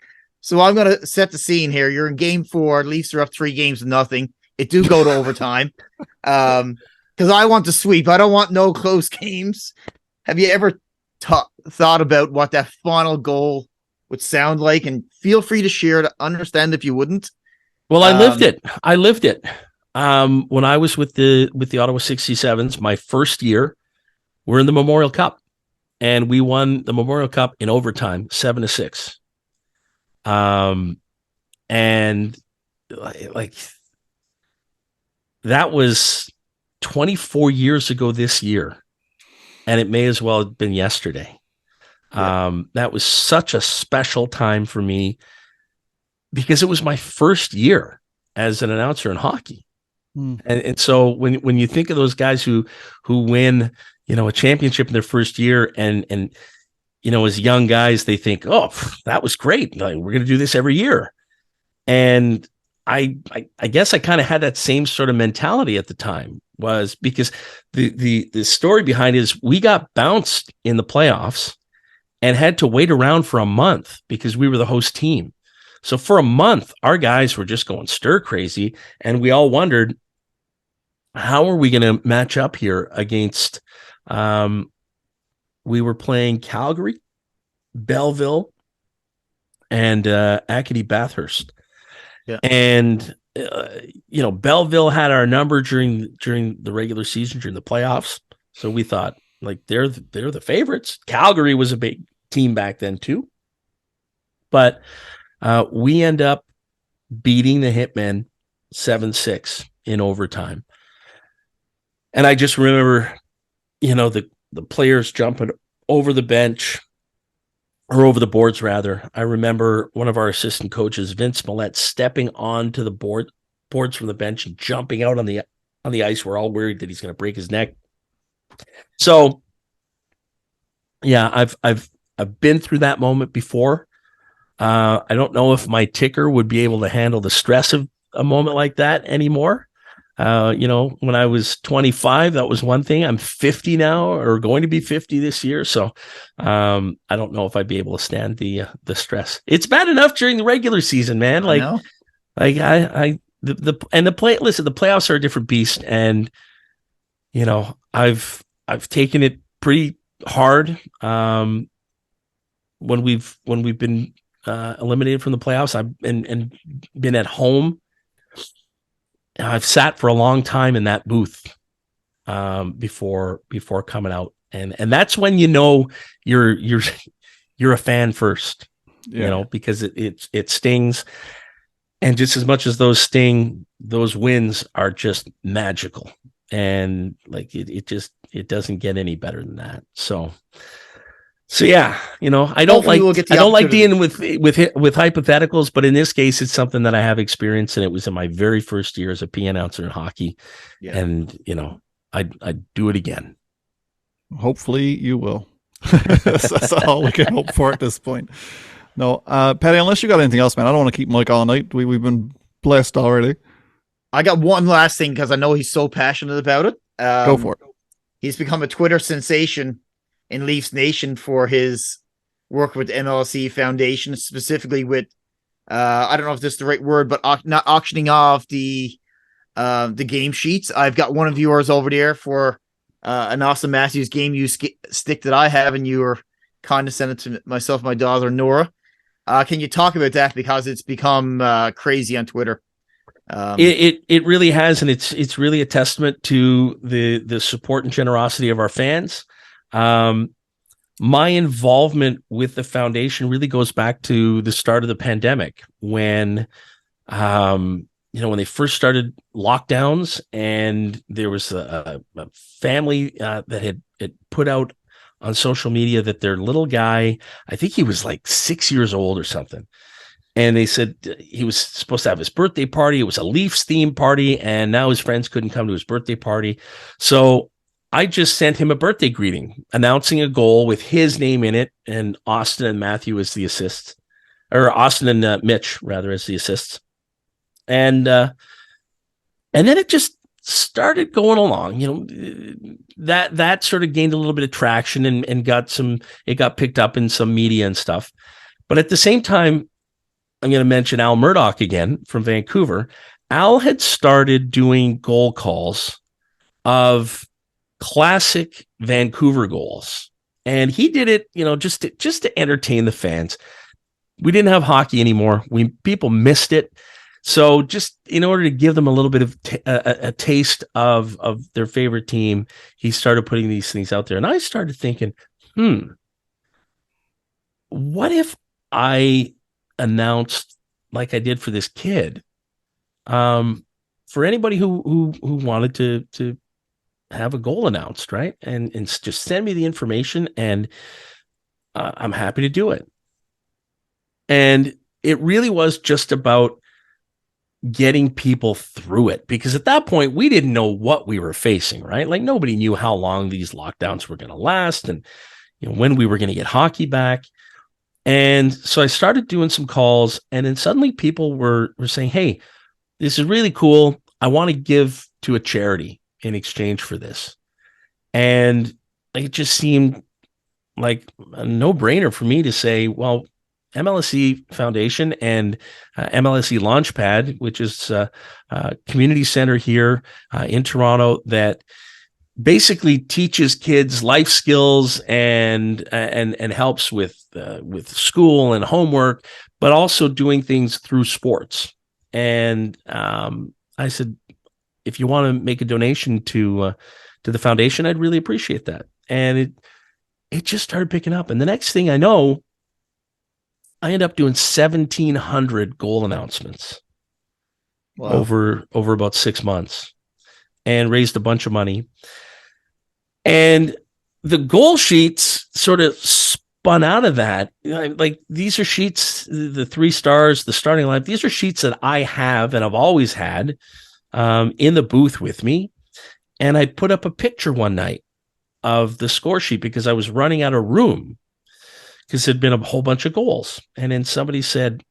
So I'm going to set the scene here. You're in Game 4. Leafs are up 3-0. It do go to overtime because I want to sweep. I don't want no close games. Have you ever thought about what that final goal would sound like? And feel free to share to understand if you wouldn't. Well, I lived it. When I was with the Ottawa 67s, my first year, we're in the Memorial Cup, and we won the Memorial Cup in overtime, 7-6. And like that was 24 years ago this year, and it may as well have been yesterday. That was such a special time for me because it was my first year as an announcer in hockey. And so when you think of those guys who win, you know, a championship in their first year and you know, as young guys, they think, oh, that was great. Like, we're going to do this every year. And I guess I kind of had that same sort of mentality at the time, was because the story behind it is we got bounced in the playoffs and had to wait around for a month because we were the host team. So for a month, our guys were just going stir crazy, and we all wondered, how are we going to match up here against, we were playing Calgary, Belleville, and Acadie Bathurst. Yeah. And, you know, Belleville had our number during the regular season, during the playoffs. So we thought, like, they're the favorites. Calgary was a big team back then too. But we end up beating the Hitmen 7-6 in overtime. And I just remember, you know, the players jumping over the bench, or over the boards, rather. I remember one of our assistant coaches, Vince Millette, stepping onto the boards from the bench and jumping out on the on the ice. We're all worried that he's going to break his neck. So, yeah, I've been through that moment before. I don't know if my ticker would be able to handle the stress of a moment like that anymore. When I was 25, that was one thing. I'm 50 now, or going to be 50 this year. So, I don't know if I'd be able to stand the stress. It's bad enough during the regular season, man. The playoffs are a different beast, and I've taken it pretty hard. When we've been eliminated from the playoffs, I've been at home. I've sat for a long time in that booth before coming out, and that's when you're a fan first, because it stings, and just as much as those sting, those wins are just magical, and like it doesn't get any better than that. So yeah, I don't like dealing with hypotheticals, but in this case, it's something that I have experience, and it was in my very first year as a P announcer in hockey, and I'd do it again. Hopefully, you will. That's all we can hope for at this point. No, Patty, unless you got anything else, man, I don't want to keep Mike all night. We've been blessed already. I got one last thing because I know he's so passionate about it. Go for it. He's become a Twitter sensation in Leafs Nation for his work with MLSE Foundation, specifically with I don't know if this is the right word, but not auctioning off the game sheets. I've got one of yours over there for an Austin Matthews game use stick that I have, and you were condescended to myself, my daughter Nora. Can you talk about that, because it's become crazy on Twitter? It really has, and it's really a testament to the support and generosity of our fans. My involvement with the foundation really goes back to the start of the pandemic, when when they first started lockdowns, and there was a family that had put out on social media that their little guy, I think he was like 6 years old or something, and they said he was supposed to have his birthday party. It was a Leafs themed party, and now his friends couldn't come to his birthday party. So I just sent him a birthday greeting announcing a goal with his name in it, and Austin and Matthew as the assists, or Austin and Mitch rather as the assists. And then it just started going along, that sort of gained a little bit of traction and it got picked up in some media and stuff. But at the same time, I'm going to mention Al Murdoch again from Vancouver. Al had started doing goal calls of classic Vancouver goals, and he did it, just to entertain the fans. We didn't have hockey anymore. People missed it. So just in order to give them a little bit of a taste of their favorite team, he started putting these things out there. And I started thinking, what if I announced, like I did for this kid, for anybody who wanted to have a goal announced, right? And just send me the information, and I'm happy to do it. And it really was just about getting people through it, because at that point we didn't know what we were facing, right? Like nobody knew how long these lockdowns were going to last, and when we were going to get hockey back. And so I started doing some calls, and then suddenly people were saying, hey, this is really cool. I want to give to a charity in exchange for this. And it just seemed like a no-brainer for me to say, well, MLSE Foundation and MLSE Launchpad, which is a community center here in Toronto that basically teaches kids life skills and helps with school and homework, but also doing things through sports. And I said, if you want to make a donation to the foundation, I'd really appreciate that. And it just started picking up. And the next thing I know, I end up doing 1,700 goal announcements. Wow. over about 6 months, and raised a bunch of money. And the goal sheets sort of spun out of that. Like, these are sheets, the 3 stars, the starting line. These are sheets that I have and I've always had in the booth with me. And I put up a picture one night of the score sheet because I was running out of room because there'd been a whole bunch of goals. And then somebody said,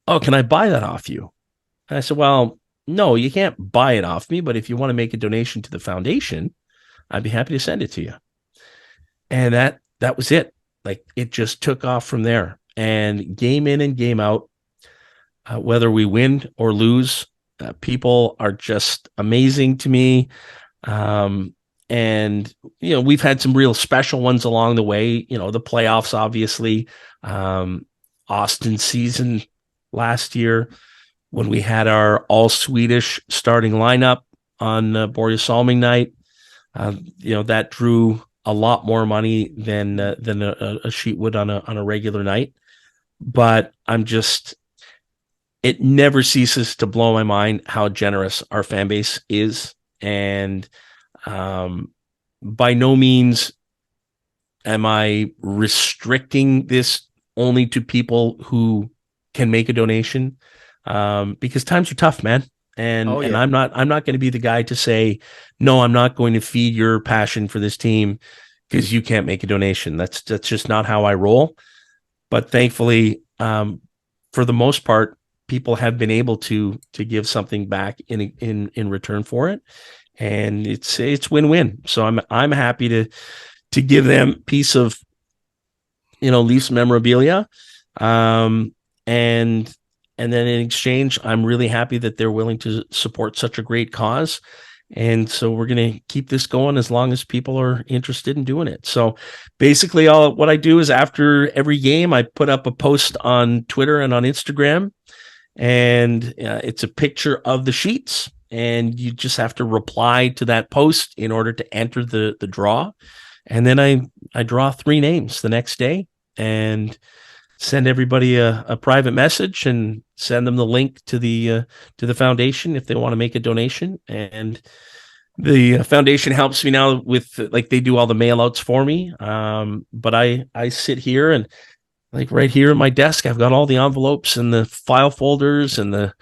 "Oh, can I buy that off you?" And I said, "Well, no, you can't buy it off me, but if you want to make a donation to the foundation, I'd be happy to send it to you." And that was it. Like, it just took off from there. And game in and game out, whether we win or lose, people are just amazing to me. And, we've had some real special ones along the way, the playoffs, obviously, Austin season last year when we had our all Swedish starting lineup on Borja Salming night, that drew a lot more money than a sheet would on a regular night. But it never ceases to blow my mind how generous our fan base is. And by no means am I restricting this only to people who can make a donation, because times are tough, man. And I'm not going to be the guy to say, no, I'm not going to feed your passion for this team because you can't make a donation. That's just not how I roll. But thankfully, for the most part, people have been able to give something back in return for it, and it's win-win. So I'm happy to give them a piece of Leafs memorabilia, and then in exchange, I'm really happy that they're willing to support such a great cause. And so we're going to keep this going as long as people are interested in doing it. So basically what I do is after every game, I put up a post on Twitter and on Instagram, and it's a picture of the sheets, and you just have to reply to that post in order to enter the draw. And then I draw 3 names the next day and send everybody a private message and send them the link to the foundation if they want to make a donation. And the foundation helps me now with, like, they do all the mail outs for me. But I sit here and, like, right here at my desk, I've got all the envelopes and the file folders and the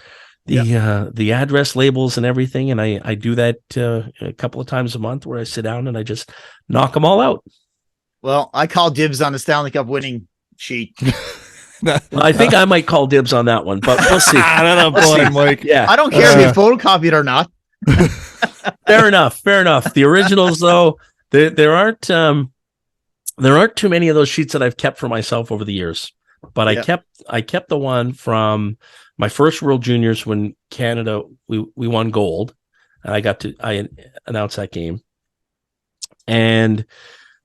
address labels and everything. And I do that a couple of times a month where I sit down and I just knock them all out. Well, I call dibs on the Stanley Cup winning sheet. Well, I think I might call dibs on that one, but we'll see. Mike. Yeah, I don't care if you photocopy it or not. Fair enough. The originals, though, there aren't too many of those sheets that I've kept for myself over the years. But I kept the one from my first World Juniors when Canada we won gold, and I announced that game, and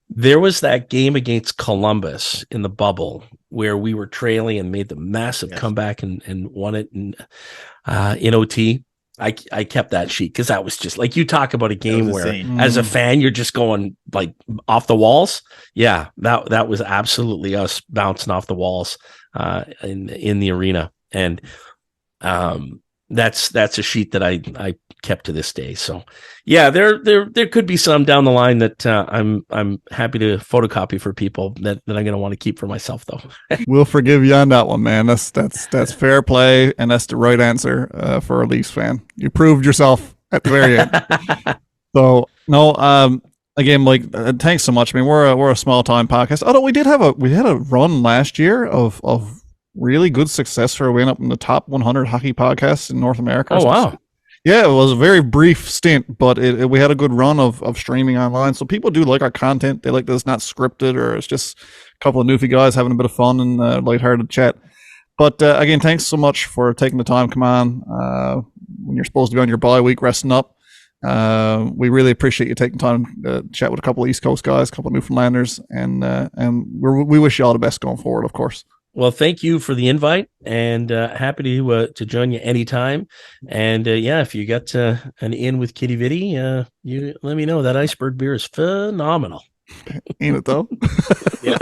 there was that game against Columbus in the bubble where we were trailing and made the massive comeback and won it in OT. I kept that sheet because that was just, like, you talk about a game where as a fan you're just going, like, off the walls. Yeah, that was absolutely us bouncing off the walls in the arena, and that's a sheet that I kept to this day. So yeah, there could be some down the line that I'm happy to photocopy for people that I'm going to want to keep for myself, though. We'll forgive you on that one, man. That's fair play, and that's the right answer for a Leafs fan. You proved yourself at the very end. So no, again, Mike, thanks so much. I mean, we're a small time podcast. Although we had a run last year of really good success for we ended up in the top 100 hockey podcasts in North America. Oh, wow. Yeah, it was a very brief stint, but we had a good run of streaming online. So people do like our content. They like that it's not scripted, or it's just a couple of newfie guys having a bit of fun and lighthearted chat. But again, thanks so much for taking the time. Come on, when you're supposed to be on your bye week resting up. We really appreciate you taking time to chat with a couple of East Coast guys, a couple of Newfoundlanders, and we wish you all the best going forward, of course. Well, thank you for the invite, and happy to join you anytime. And if you got an in with Kitty Vitty, you let me know. That iceberg beer is phenomenal. Ain't it though? Yeah.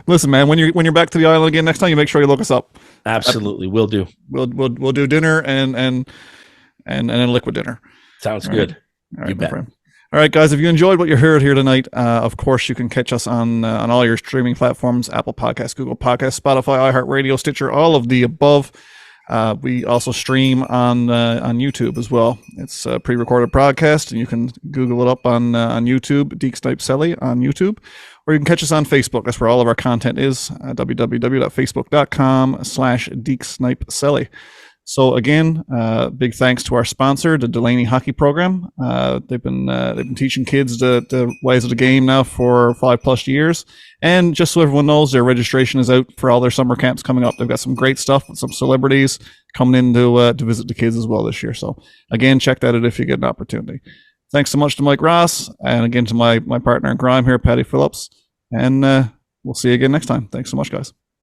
Listen, man, when you're back to the island again next time, you make sure you look us up. Absolutely, we'll do. We'll do dinner and a liquid dinner. Sounds good. All right, you bet. Friend. All right, guys, if you enjoyed what you heard here tonight, of course, you can catch us on all your streaming platforms, Apple Podcasts, Google Podcasts, Spotify, iHeartRadio, Stitcher, all of the above. We also stream on YouTube as well. It's a pre-recorded broadcast, and you can Google it up on YouTube, Deke Snipe Selly on YouTube, or you can catch us on Facebook. That's where all of our content is, www.facebook.com/Deke Snipe Selly. So again, big thanks to our sponsor, the Delaney Hockey Program. They've been teaching kids the ways of the game now for 5+ years. And just so everyone knows, their registration is out for all their summer camps coming up. They've got some great stuff with some celebrities coming in to visit the kids as well this year. So again, check that out if you get an opportunity. Thanks so much to Mike Ross, and again to my partner in crime here, Patty Phillips. And we'll see you again next time. Thanks so much, guys.